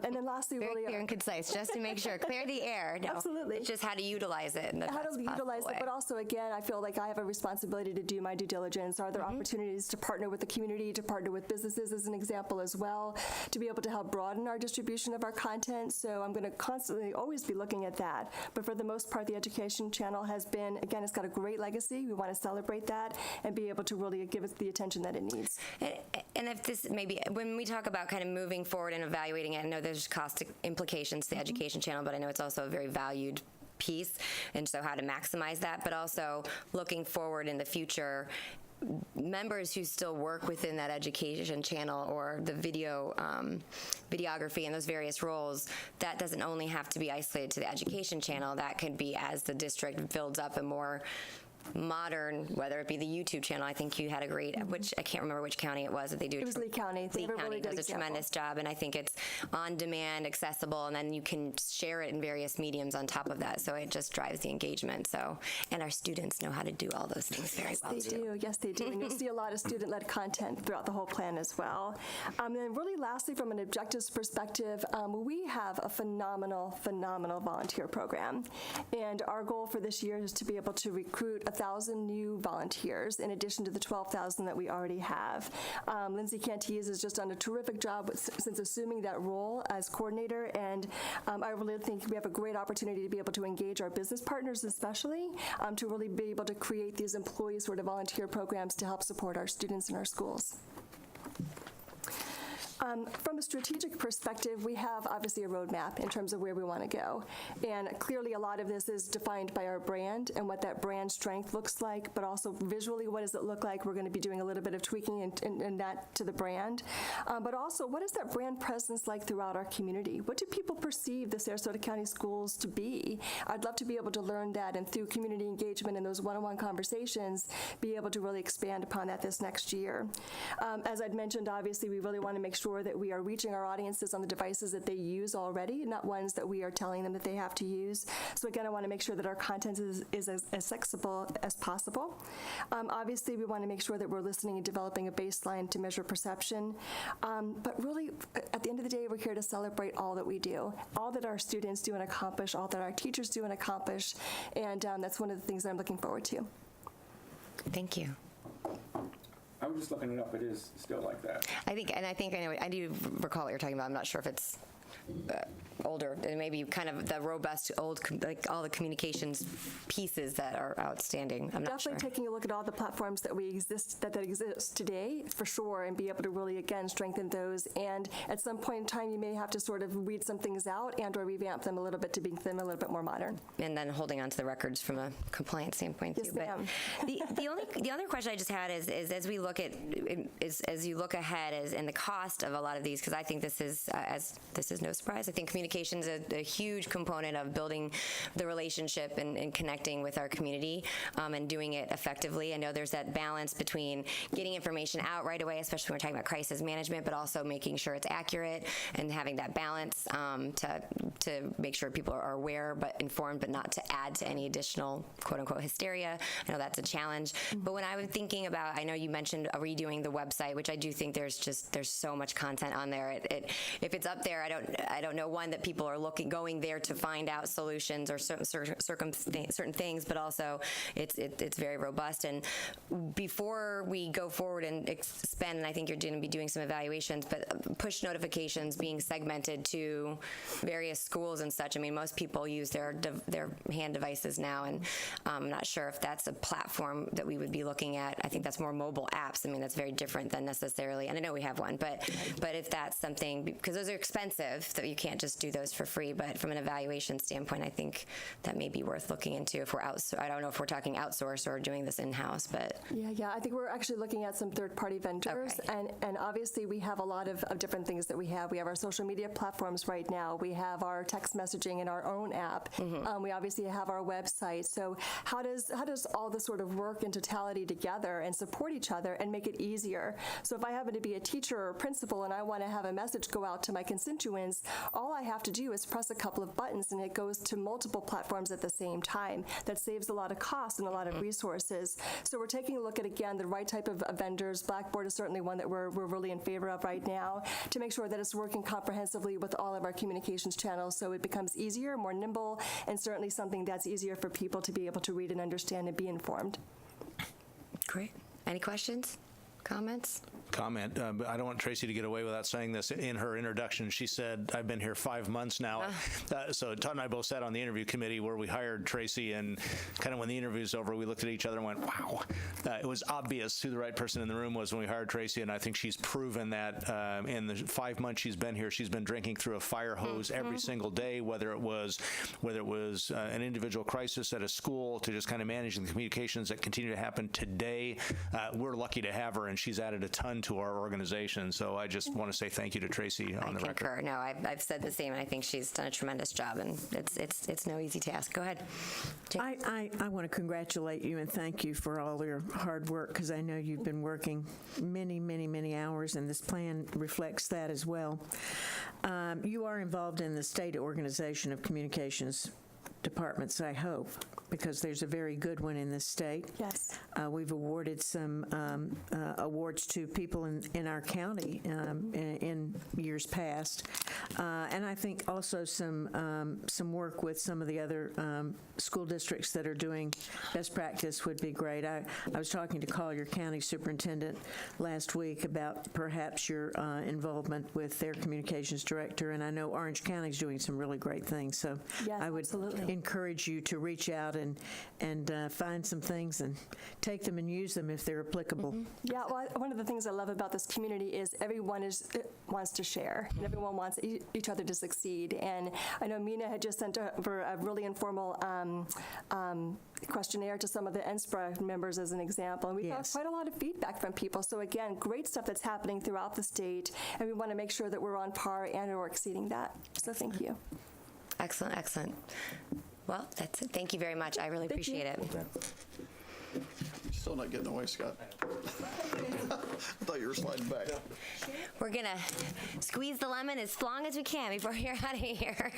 And then lastly, Very really, clear and concise, just to make sure. Clear the air. No, Absolutely. It's just how to utilize it in the how best to utilize possible it, way. but also, again, I feel like I have a responsibility to do my due diligence. Are there opportunities to partner with the community, to partner with businesses as an example as well, to be able to help broaden our distribution of our content? So I'm going to constantly always be looking at that. But for the most part, the education channel has been, again, it's got a great legacy. We want to celebrate that and be able to really give it the attention that it needs. And if this maybe, when we talk about kind of moving forward and evaluating it, I know there's cost implications to the education channel, but I know it's also a very valued piece, and so how to maximize that, but also looking forward in the future, members who still work within that education channel or the videography and those various roles, that doesn't only have to be isolated to the education channel. That could be as the district builds up a more modern, whether it be the YouTube channel. I think you had a great, which I can't remember which county it was that they do. It was Lee County. They Lee have a County really good does a example. tremendous job, and I think it's on demand, accessible, and then you can share it in various mediums on top of that. So it just drives the engagement. So, and our students know how to do all those things very well They too. do, yes, they do. And you'll see a lot of student-led content throughout the whole plan as well. And then really lastly, from an objectives perspective, we have a phenomenal volunteer program. And our goal for this year is to be able to recruit 1,000 new volunteers in addition to the 12,000 that we already have. Lindsay Cantillas has just done a terrific job since assuming that role as coordinator, and I really think we have a great opportunity to be able to engage our business partners especially, to really be able to create these employee sort of volunteer programs to help support our students in our schools. From a strategic perspective, we have obviously a roadmap in terms of where we want to go. And clearly a lot of this is defined by our brand and what that brand strength looks like, but also visually, what does it look like? We're going to be doing a little bit of tweaking in that to the brand. But also, what is that brand presence like throughout our community? What do people perceive the Sarasota County schools to be? I'd love to be able to learn that, and through community engagement and those one-on-one conversations, be able to really expand upon that this next year. As I'd mentioned, obviously, we really want to make sure that we are reaching our audiences on the devices that they use already, not ones that we are telling them that they have to use. So again, I want to make sure that our content is as accessible as possible. Obviously, we want to make sure that we're listening and developing a baseline to measure perception. But really, at the end of the day, we're here to celebrate all that we do, all that our students do and accomplish, all that our teachers do and accomplish, and that's one of the things that I'm looking forward to. Thank you. I was just looking it up. It is still like that. I think anyway, I do recall what you're talking about. I'm not sure if it's older, and maybe kind of the robust like all the communications pieces that are outstanding. I'm not sure. Definitely taking a look at all the platforms that that exist today, for sure, and be able to really, again, strengthen those. And at some point in time, you may have to sort of weed some things out and or revamp them a little bit to make them a little bit more modern. And then holding on to the records from a compliance standpoint Yes, too. But ma'am. the other question I just had is as we look at as you look ahead in the cost of a lot of these, because I think this is no surprise. I think communication is a huge component of building the relationship and connecting with our community and doing it effectively. I know there's that balance between getting information out right away, especially when we're talking about crisis management, but also making sure it's accurate and having that balance to make sure people are aware but informed, but not to add to any additional quote-unquote hysteria. I know that's a challenge. But when I was thinking about, I know you mentioned redoing the website, which I do think there's so much content on there. If it's up there, I don't know, one, that that people are going there to find out solutions or certain things, but also it's very robust. And before we go forward and expand, and I think you're going to be doing some evaluations, but push notifications being segmented to various schools and such. I mean, most people use their hand devices now, and I'm not sure if that's a platform that we would be looking at. I think that's more mobile apps. I mean, that's very different than necessarily, and I know we have one, but if that's something, because those are expensive, that you can't just do those for free, but from an evaluation standpoint, I think that may be worth looking into if we're I don't know if we're talking outsource or doing this in-house, but. Yeah, I think we're actually looking at some third-party vendors, Okay. and obviously we have a lot of different things that we have. We have our social media platforms right now. We have our text messaging in our own app. We obviously have our website. So how does all this sort of work in totality together and support each other and make it easier? So if I happen to be a teacher or principal and I want to have a message go out to my constituents, all I have to do is press a couple of buttons and it goes to multiple platforms at the same time. That saves a lot of costs and a lot of resources. So we're taking a look at, again, the right type of vendors. Blackboard is certainly one that we're really in favor of right now, to make sure that it's working comprehensively with all of our communications channels so it becomes easier, more nimble, and certainly something that's easier for people to be able to read and understand and be informed. Great. Any questions? Comments? But I don't want Tracy to get away without saying this. In her introduction, she said, I've been here 5 months now. So Todd and I both sat on the interview committee where we hired Tracy, and kind of when the interview's over, we looked at each other and went, wow. It was obvious who the right person in the room was when we hired Tracy, and I think she's proven that in the 5 months she's been here, she's been drinking through a fire hose every single day, whether it was an individual crisis at a school to just kind of managing the communications that continue to happen today. We're lucky to have her, and she's added a ton to our organization. So I just want to say thank you to Tracy on the record. I concur. No, I've said the same, and I think she's done a tremendous job, and it's no easy task. Go ahead. I want to congratulate you and thank you for all your hard work, because I know you've been working many, many, many hours, and this plan reflects that as well. You are involved in the state organization of communications departments, I hope, because there's a very good one in this state. Yes. We've awarded some awards to people in our county in years past, and I think also some work with some of the other school districts that are doing best practice would be great. I was talking to Collier County Superintendent last week about perhaps your involvement with their communications director, and I know Orange County's doing some really great things. So yes, I would absolutely encourage you to reach out and find some things and take them and use them if they're applicable. Yeah, well, one of the things I love about this community is everyone wants to share, and everyone wants each other to succeed. And I know Mina had just sent over a really informal questionnaire to some of the NSPRA members as an example, and we got quite a lot of feedback from people. So again, great stuff that's happening throughout the state, and we want to make sure that we're on par and or exceeding that. So thank you. Excellent, excellent. Well, that's it. Thank you very much. I really appreciate it. Still not getting away, Scott. I thought you were sliding back. We're going to squeeze the lemon as long as we can before you're out of here.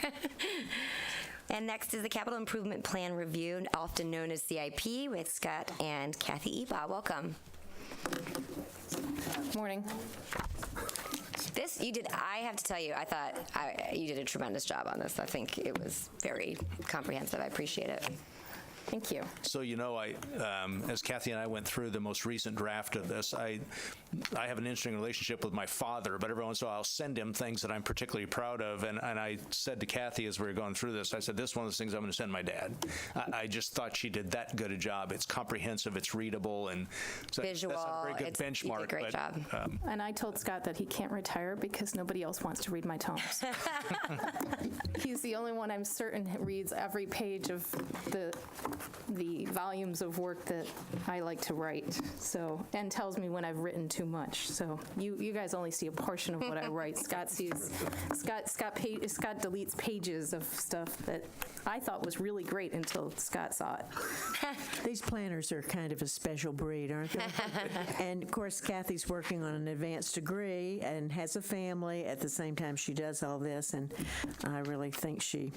And next is the Capital Improvement Plan Review, often known as CIP, with Scott and Kathy Eba. Welcome. Morning. I have to tell you, I thought you did a tremendous job on this. I think it was very comprehensive. I appreciate it. Thank you. So, as Kathy and I went through the most recent draft of this, I have an interesting relationship with my father, but every once in a while I'll send him things that I'm particularly proud of. And I said to Kathy as we were going through this, I said, this is one of those things I'm going to send my dad. I just thought she did that good a job. It's comprehensive, it's readable, and so visual. That's a very good benchmark. You did a great job. And I told Scott that he can't retire because nobody else wants to read my tomes. He's the only one I'm certain reads every page of the volumes of work that I like to write, and tells me when I've written too much. So you guys only see a portion of what I write. Scott deletes pages of stuff that I thought was really great until Scott saw it. These planners are kind of a special breed, aren't they? And of course, Kathy's working on an advanced degree and has a family at the same time she does all this, and I really think she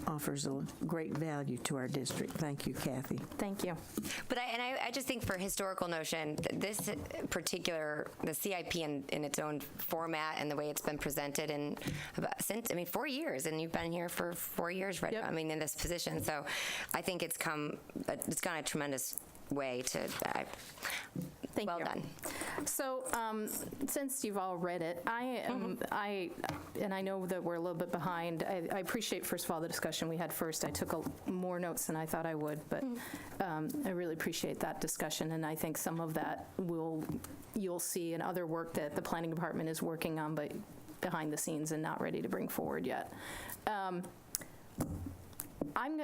offers a great value to our district. Thank you, Kathy. Thank you. But I just think for historical notion, this particular, the CIP in its own format and the way it's been presented and since, 4 years, and you've been here for 4 years, right? Yep. In this position. So I think it's gone a tremendous way to, Thank well you. done. So, since you've all read it, and I know that we're a little bit behind. I appreciate, first of all, the discussion we had first. I took more notes than I thought I would, but I really appreciate that discussion, and I think some of that you'll see in other work that the planning department is working on, but behind the scenes and not ready to bring forward yet.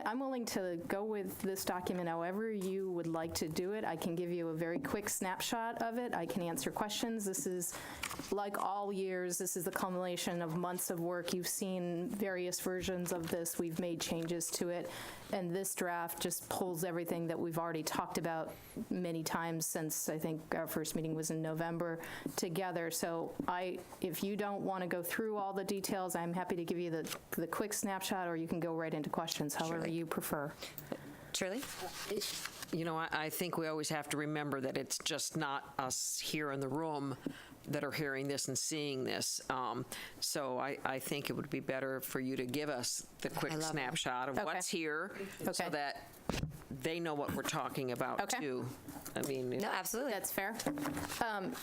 I'm willing to go with this document however you would like to do it. I can give you a very quick snapshot of it. I can answer questions. This is, like all years, this is the culmination of months of work. You've seen various versions of this. We've made changes to it. And this draft just pulls everything that we've already talked about many times since I think our first meeting was in November together. So if you don't want to go through all the details, I'm happy to give you the quick snapshot, or you can go right into questions, however you prefer. Shirley? I think we always have to remember that it's just not us here in the room that are hearing this and seeing this. So I think it would be better for you to give us the quick snapshot of what's here so that they know what we're talking about too. No, absolutely. That's fair.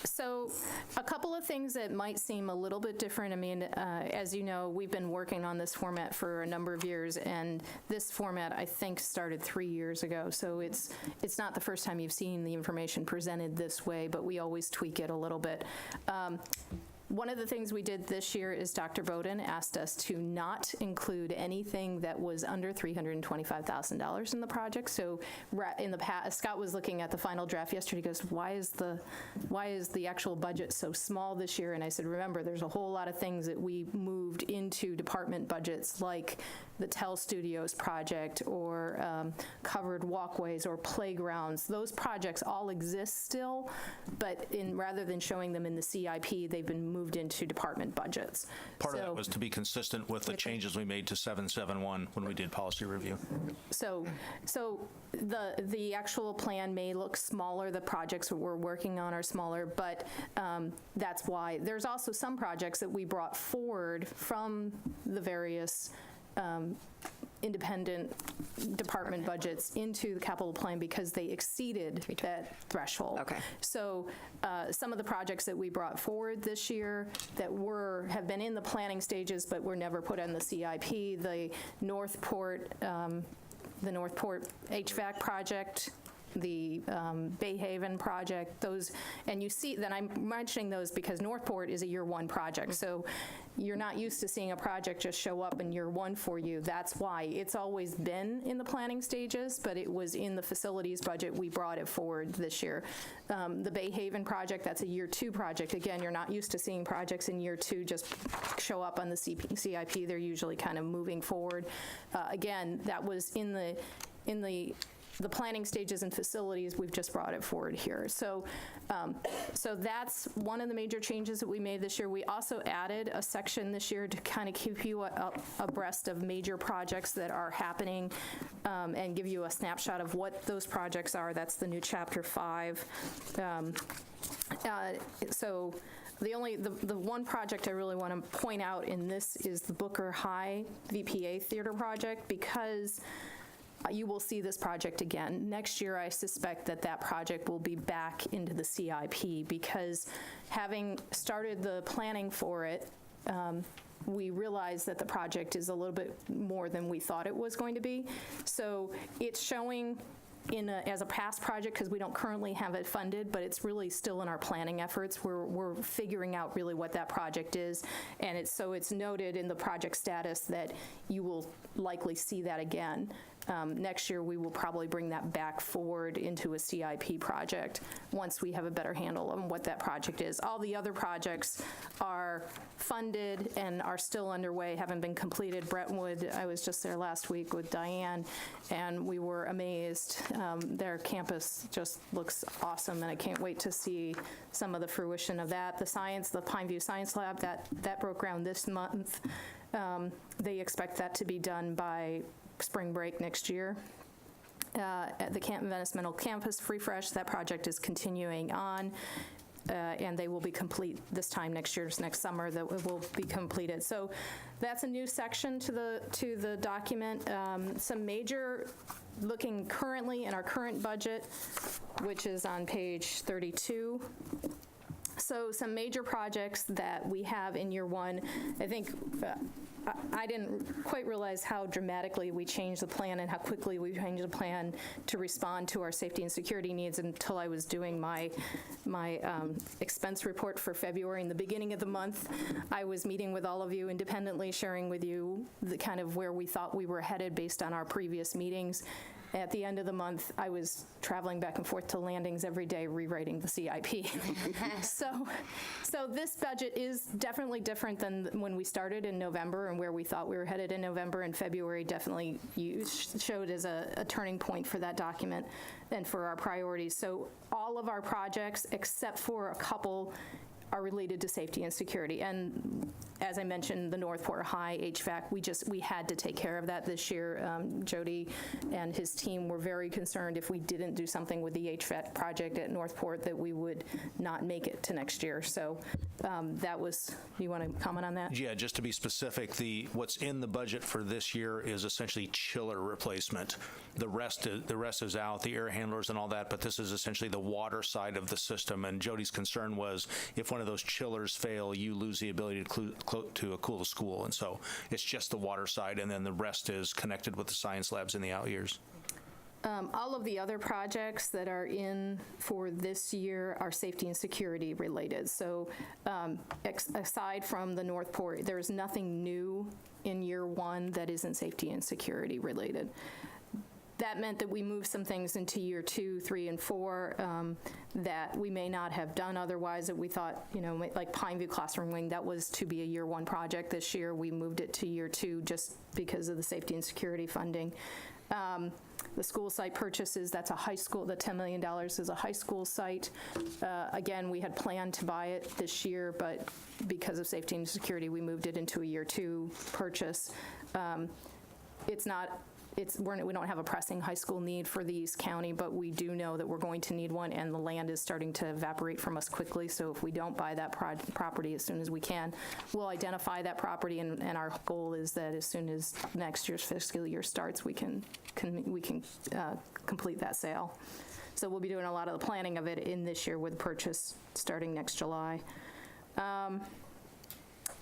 So a couple of things that might seem a little bit different. As you know, we've been working on this format for a number of years, and this format, I think, started 3 years ago. So it's not the first time you've seen the information presented this way, but we always tweak it a little bit. One of the things we did this year is Dr. Bowden asked us to not include anything that was under $325,000 in the project. So in the past, Scott was looking at the final draft yesterday. He goes, why is the actual budget so small this year? And I said, remember, there's a whole lot of things that we moved into department budgets, like the Tell Studios project or covered walkways or playgrounds. Those projects all exist still, but rather than showing them in the CIP, they've been moved into department budgets. Part of that was to be consistent with the changes we made to 771 when we did policy review. So the actual plan may look smaller. The projects that we're working on are smaller, but that's why. There's also some projects that we brought forward from the various independent department budgets into the capital plan because they exceeded that threshold. Okay. So some of the projects that we brought forward this year that have been in the planning stages but were never put on the CIP, the Northport HVAC project, the Bay Haven project, those, and you see that I'm mentioning those because Northport is a year one project. So you're not used to seeing a project just show up in year one for you. That's why it's always been in the planning stages, but it was in the facilities budget. We brought it forward this year. The Bay Haven project, that's a year two project. Again, you're not used to seeing projects in year two just show up on the CIP. They're usually kind of moving forward. Again, that was in the planning stages and facilities. We've just brought it forward here. So that's one of the major changes that we made this year. We also added a section this year to kind of keep you abreast of major projects that are happening and give you a snapshot of what those projects are. That's the new Chapter 5. So the one project I really want to point out in this is the Booker High VPA Theater project, because you will see this project again. Next year, I suspect that project will be back into the CIP because having started the planning for it, we realized that the project is a little bit more than we thought it was going to be. So it's showing as a past project because we don't currently have it funded, but it's really still in our planning efforts. We're figuring out really what that project is, and it's noted in the project status that you will likely see that again. Next year, we will probably bring that back forward into a CIP project once we have a better handle on what that project is. All the other projects are funded and are still underway, haven't been completed. Brentwood, I was just there last week with Diane, and we were amazed. Their campus just looks awesome, and I can't wait to see some of the fruition of that. The Pineview Science Lab, that broke ground this month. They expect that to be done by spring break next year. at the Canton Venice Mental Campus refresh. That project is continuing on. And they will be complete this time next summer. That will be completed. So that's a new section to the document. Some major, looking currently in our current budget, which is on page 32. So some major projects that we have in year one. I think I didn't quite realize how dramatically we changed the plan and how quickly we changed the plan to respond to our safety and security needs until I was doing my expense report for February. In the beginning of the month, I was meeting with all of you independently, sharing with you the kind of where we thought we were headed based on our previous meetings. At the end of the month, I was traveling back and forth to landings every day, rewriting the CIP. So this budget is definitely different than when we started in November and where we thought we were headed in November. And February definitely showed as a turning point for that document and for our priorities. So all of our projects, except for a couple, are related to safety and security. And as I mentioned, the Northport High HVAC, we had to take care of that this year. Jody and his team were very concerned if we didn't do something with the HVAC project at Northport that we would not make it to next year. So that was, you want to comment on that? Yeah, just to be specific, what's in the budget for this year is essentially chiller replacement. The rest is out, the air handlers and all that, but this is essentially the water side of the system. And Jody's concern was if one of those chillers fail, you lose the ability to cool the school. And so it's just the water side, and then the rest is connected with the science labs in the out years. All of the other projects that are in for this year are safety and security related. So aside from the Northport, there's nothing new in year one that isn't safety and security related. That meant that we moved some things into year 2, 3, and 4 that we may not have done otherwise, that we thought, like Pineview Classroom Wing, that was to be a year 1 project this year. We moved it to year 2 just because of the safety and security funding. The school site purchases, that's a high school, the $10 million is a high school site. Again, we had planned to buy it this year, but because of safety and security, we moved it into a year 2 purchase. We don't have a pressing high school need for the East County, but we do know that we're going to need one, and the land is starting to evaporate from us quickly. So if we don't buy that property as soon as we can, we'll identify that property, and our goal is that as soon as next year's fiscal year starts, we can complete that sale. So we'll be doing a lot of the planning of it in this year with purchase starting next July.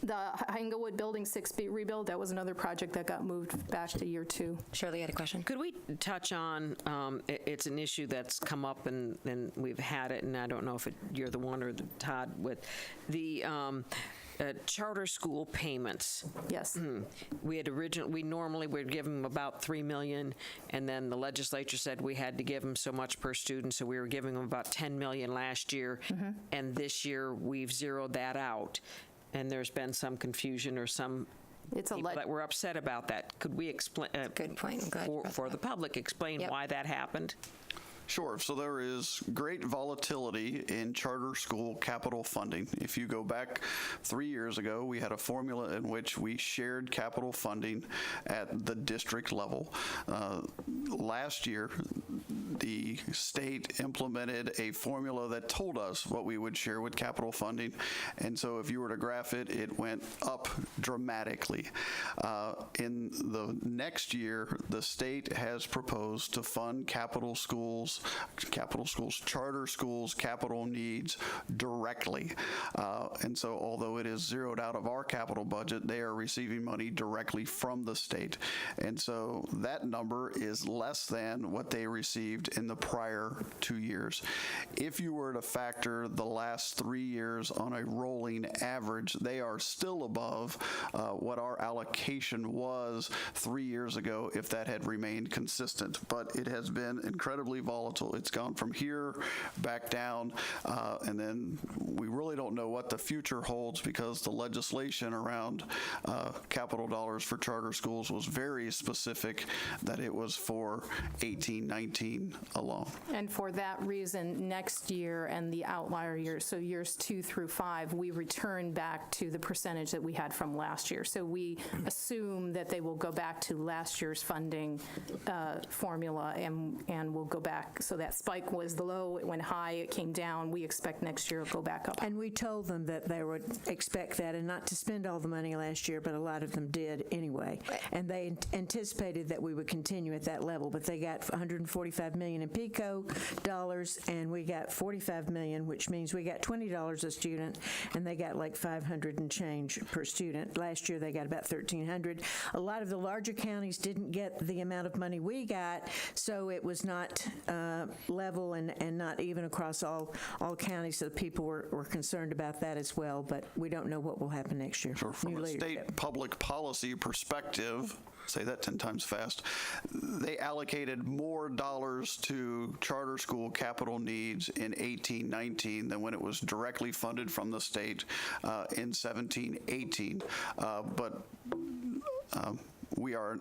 The Englewood Building 6B rebuild, that was another project that got moved back to year 2. Shirley had a question. Could we touch on, it's an issue that's come up and we've had it, and I don't know if you're the one or Todd, with the charter school payments. Yes. We normally would give them about $3 million, and then the legislature said we had to give them so much per student, so we were giving them about $10 million last year, and this year we've zeroed that out. And there's been some confusion or some people that were upset about that. Could we explain? Good point. For the public, explain why that happened? Sure. So there is great volatility in charter school capital funding. If you go back 3 years ago, we had a formula in which we shared capital funding at the district level. Last year, the state implemented a formula that told us what we would share with capital funding. And so if you were to graph it, it went up dramatically. In the next year, the state has proposed to fund capital schools, charter schools, capital needs directly. And so although it is zeroed out of our capital budget, they are receiving money directly from the state. And so that number is less than what they received in the prior 2 years. If you were to factor the last 3 years on a rolling average, they are still above what our allocation was 3 years ago if that had remained consistent. But it has been incredibly volatile. It's gone from here back down, and then we really don't know what the future holds because the legislation around capital dollars for charter schools was very specific that it was for 18-19 alone. And for that reason, next year and the outlier years, so years 2 through 5, we return back to the percentage that we had from last year. So we assume that they will go back to last year's funding formula, and we'll go back. So that spike was low, it went high, it came down. We expect next year it'll go back up. And we told them that they would expect that, and not to spend all the money last year, but a lot of them did anyway. And they anticipated that we would continue at that level, but they got $145 million in PICO dollars, and we got $45 million, which means we got $20 a student, and they got like $500 and change per student. Last year they got about $1,300. A lot of the larger counties didn't get the amount of money we got, so it was not level and not even across all counties, so people were concerned about that as well, but we don't know what will happen next year. So from a state public policy perspective, say that 10 times fast, they allocated more dollars to charter school capital needs in 18-19 than when it was directly funded from the state in 17-18. But we are,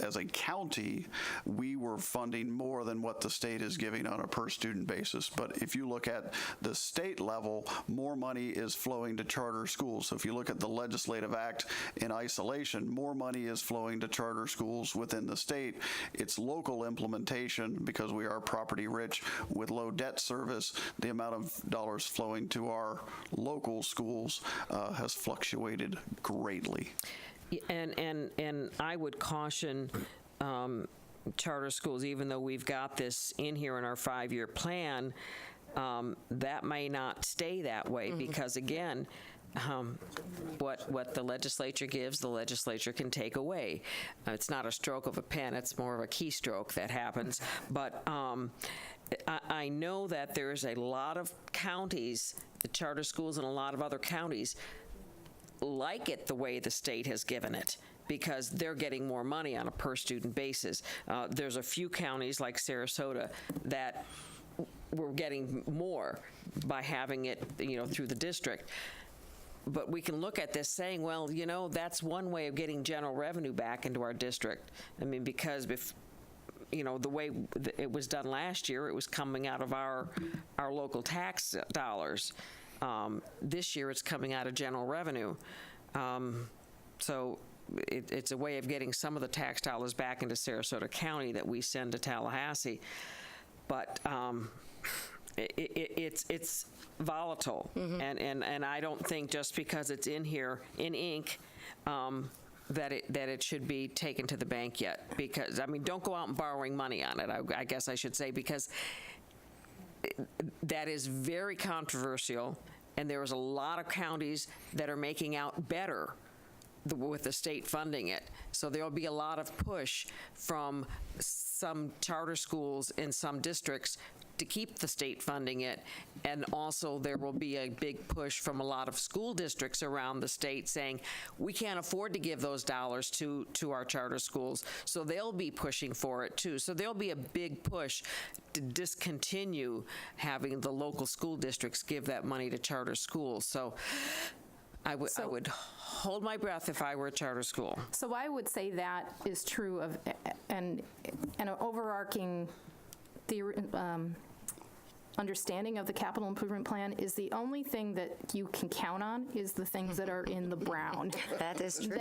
as a county, we were funding more than what the state is giving on a per student basis. But if you look at the state level, more money is flowing to charter schools. So if you look at the legislative act in isolation, more money is flowing to charter schools within the state. It's local implementation, because we are property rich with low debt service. The amount of dollars flowing to our local schools has fluctuated greatly. And I would caution charter schools, even though we've got this in here in our 5-year plan, that may not stay that way, because again, what the legislature gives, the legislature can take away. It's not a stroke of a pen, it's more of a keystroke that happens. But I know that there's a lot of counties, the charter schools in a lot of other counties, like it the way the state has given it, because they're getting more money on a per student basis. There's a few counties like Sarasota that we're getting more by having it, through the district. But we can look at this saying, well, that's one way of getting general revenue back into our district. I mean, because the way it was done last year, it was coming out of our local tax dollars. This year it's coming out of general revenue. So it's a way of getting some of the tax dollars back into Sarasota County that we send to Tallahassee. But it's volatile. And I don't think just because it's in here in ink that it should be taken to the bank yet. Because, don't go out and borrowing money on it, I guess I should say, because that is very controversial, and there's a lot of counties that are making out better with the state funding it. So there'll be a lot of push from some charter schools in some districts to keep the state funding it, and also there will be a big push from a lot of school districts around the state saying we can't afford to give those dollars to our charter schools, so they'll be pushing for it too. So there'll be a big push to discontinue having the local school districts give that money to charter schools. So I would hold my breath if I were a charter school. So I would say that is true of an overarching understanding of the capital improvement plan is the only thing that you can count on is the things that are in the brown. That is true.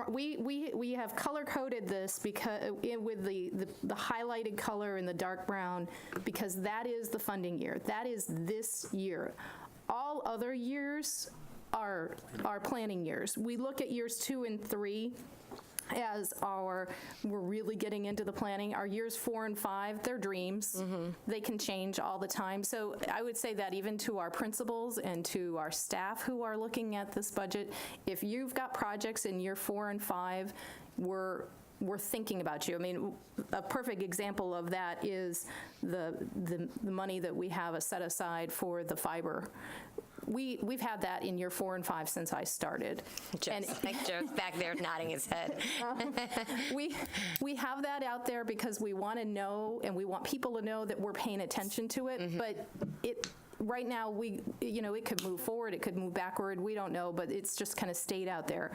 We have color coded this because with the highlighted color and the dark brown, because that is the funding year. That is this year. All other years are planning years. We look at years 2 and 3 as we're really getting into the planning. Our years 4 and 5, they're dreams. They can change all the time. So I would say that even to our principals and to our staff who are looking at this budget, if you've got projects in year 4 and 5, we're thinking about you. I mean, a perfect example of that is the money that we have set aside for the fiber. We've had that in year 4 and 5 since I started. Joe's back there nodding his head. We have that out there because we want to know, and we want people to know that we're paying attention to it. But right now, it could move forward, it could move backward, we don't know, but it's just kind of stayed out there.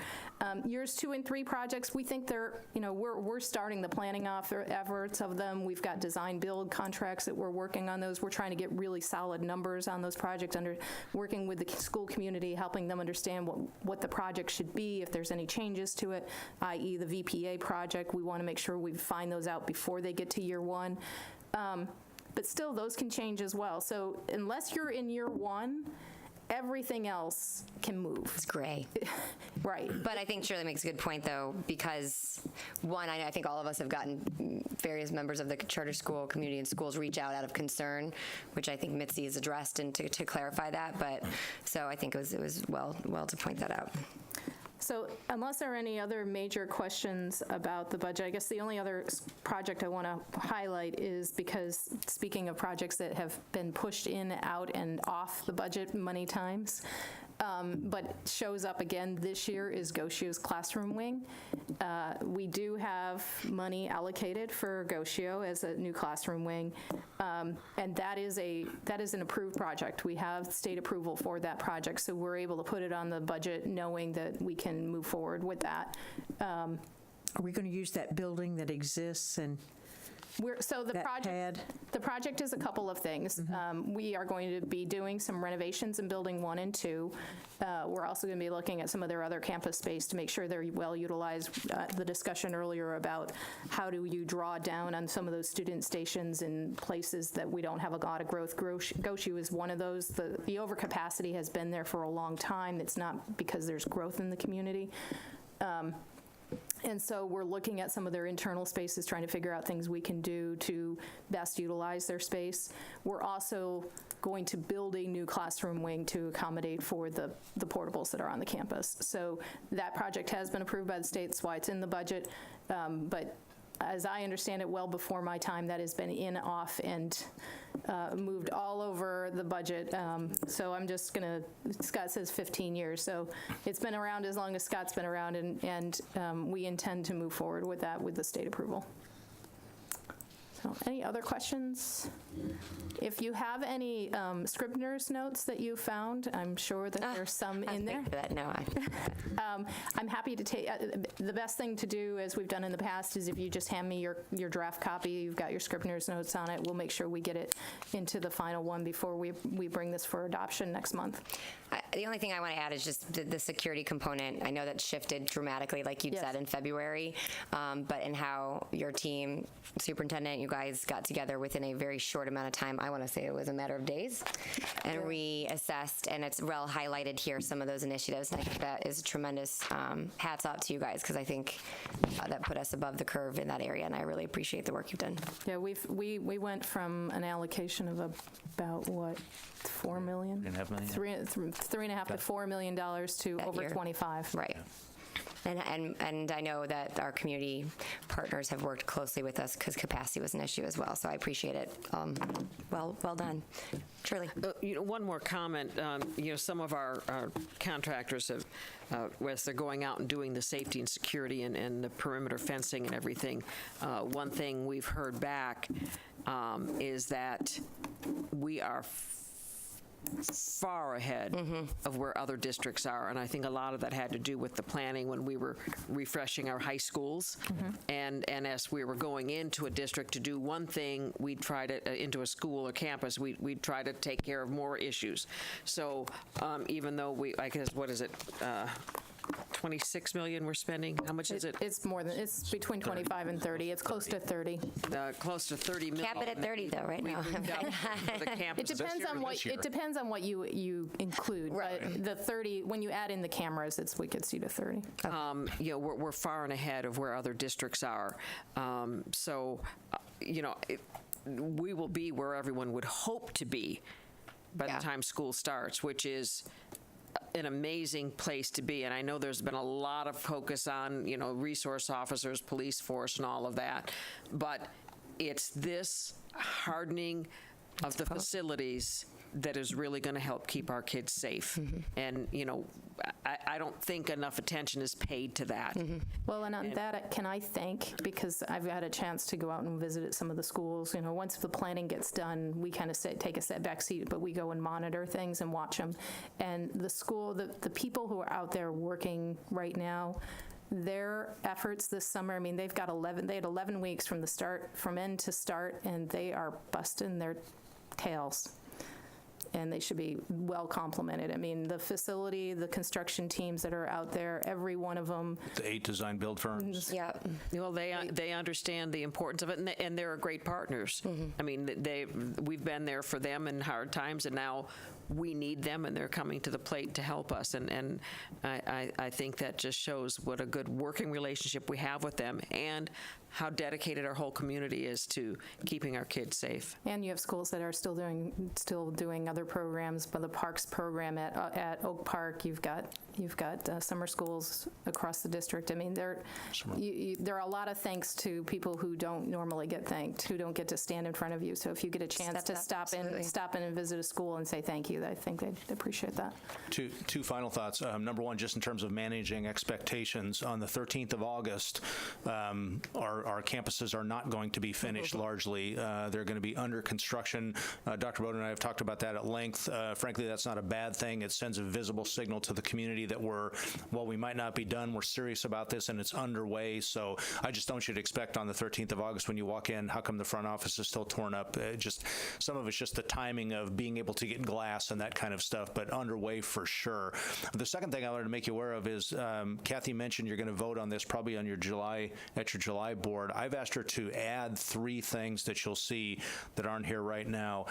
Years 2 and 3 projects, we think they're, we're starting the planning efforts of them. We've got design build contracts that we're working on those. We're trying to get really solid numbers on those projects, working with the school community, helping them understand what the project should be, if there's any changes to it, i.e. the VPA project. We want to make sure we find those out before they get to year 1. But still, those can change as well. So unless you're in year 1, everything else can move. It's gray. Right. But I think Shirley makes a good point, though, because, one, I think all of us have gotten various members of the charter school community and schools reach out of concern, which I think Mitzi has addressed and to clarify that. But so I think it was well to point that out. So unless there are any other major questions about the budget, I guess the only other project I want to highlight is, because speaking of projects that have been pushed in, out, and off the budget many times, but shows up again this year, is Goshio's classroom wing. We do have money allocated for Goshio as a new classroom wing, and that is an approved project. We have state approval for that project, so we're able to put it on the budget knowing that we can move forward with that. Are we going to use that building that exists and the project is a couple of things. We are going to be doing some renovations in building 1 and 2. We're also going to be looking at some of their other campus space to make sure they're well utilized. The discussion earlier about how do you draw down on some of those student stations in places that we don't have a lot of growth. Goshio is one of those. The overcapacity has been there for a long time. It's not because there's growth in the community. And so we're looking at some of their internal spaces, trying to figure out things we can do to best utilize their space. We're also going to build a new classroom wing to accommodate for the portables that are on the campus. So that project has been approved by the state. That's why it's in the budget. But as I understand it, well before my time, that has been in, off, and moved all over the budget. So I'm just going to, Scott says 15 years. So it's been around as long as Scott's been around, and we intend to move forward with that with the state approval. So any other questions? If you have any Scribner's notes that you found, I'm sure that there's some in there. I'm happy to take, the best thing to do, as we've done in the past, is if you just hand me your draft copy, you've got your Scribner's notes on it, we'll make sure we get it into the final one before we bring this for adoption next month. The only thing I want to add is just the security component. I know that shifted dramatically, like you'd said, in February, but in how your team, superintendent, you guys got together within a very short amount of time. I want to say it was a matter of days, and reassessed, and it's well highlighted here, some of those initiatives, and I think that is tremendous. Hats off to you guys, because I think that put us above the curve in that area, and I really appreciate the work you've done. Yeah, we went from an allocation of about, what, $4 million? $3.5 to $4 million to over 25. Right. And I know that our community partners have worked closely with us because capacity was an issue as well. So I appreciate it. Well done. Shirley. One more comment. Some of our contractors have, as they're going out and doing the safety and security and the perimeter fencing and everything, one thing we've heard back is that we are far ahead of where other districts are, and I think a lot of that had to do with the planning when we were refreshing our high schools, and as we were going into a district to do one thing, we'd try to into a school or campus, we'd try to take care of more issues. So even though I guess, what is it, 26 million we're spending? How much is it? It's more than, it's between 25 and 30. It's close to 30. Close to 30 million. Cap it at 30 though, right now. It depends on what you include. Right. But the 30, when you add in the cameras, we could see to 30. We're far and ahead of where other districts are. We will be where everyone would hope to be by the time school starts, which is an amazing place to be. And I know there's been a lot of focus on, resource officers, police force, and all of that. But it's this hardening of the facilities that is really going to help keep our kids safe. And, I don't think enough attention is paid to that. Well, and on that, can I thank, because I've had a chance to go out and visit some of the schools. Once the planning gets done, we kind of take a back seat, but we go and monitor things and watch them. And the school, the people who are out there working right now, their efforts this summer, they had 11 weeks from end to start, and they are busting their tails. And they should be well complimented. The facility, the construction teams that are out there, every one of them. The 8 design build firms. Yeah. Well, they understand the importance of it, and they're great partners. We've been there for them in hard times, and now we need them, and they're coming to the plate to help us. And I think that just shows what a good working relationship we have with them, and how dedicated our whole community is to keeping our kids safe. And you have schools that are still doing other programs, but the parks program at Oak Park, you've got summer schools across the district. There are a lot of thanks to people who don't normally get thanked, who don't get to stand in front of you. So if you get a chance to stop in and visit a school and say thank you, I think they'd appreciate that. Two final thoughts. Number one, just in terms of managing expectations, on the 13th of August, our campuses are not going to be finished largely. They're going to be under construction. Dr. Bowden and I have talked about that at length. Frankly, that's not a bad thing. It sends a visible signal to the community that while we might not be done, we're serious about this and it's underway. So I just don't want you to expect on the 13th of August when you walk in, how come the front office is still torn up? Some of it's just the timing of being able to get glass and that kind of stuff, but underway for sure. The second thing I wanted to make you aware of is Kathy mentioned you're going to vote on this probably on your July board. I've asked her to add 3 things that you'll see that aren't here right now.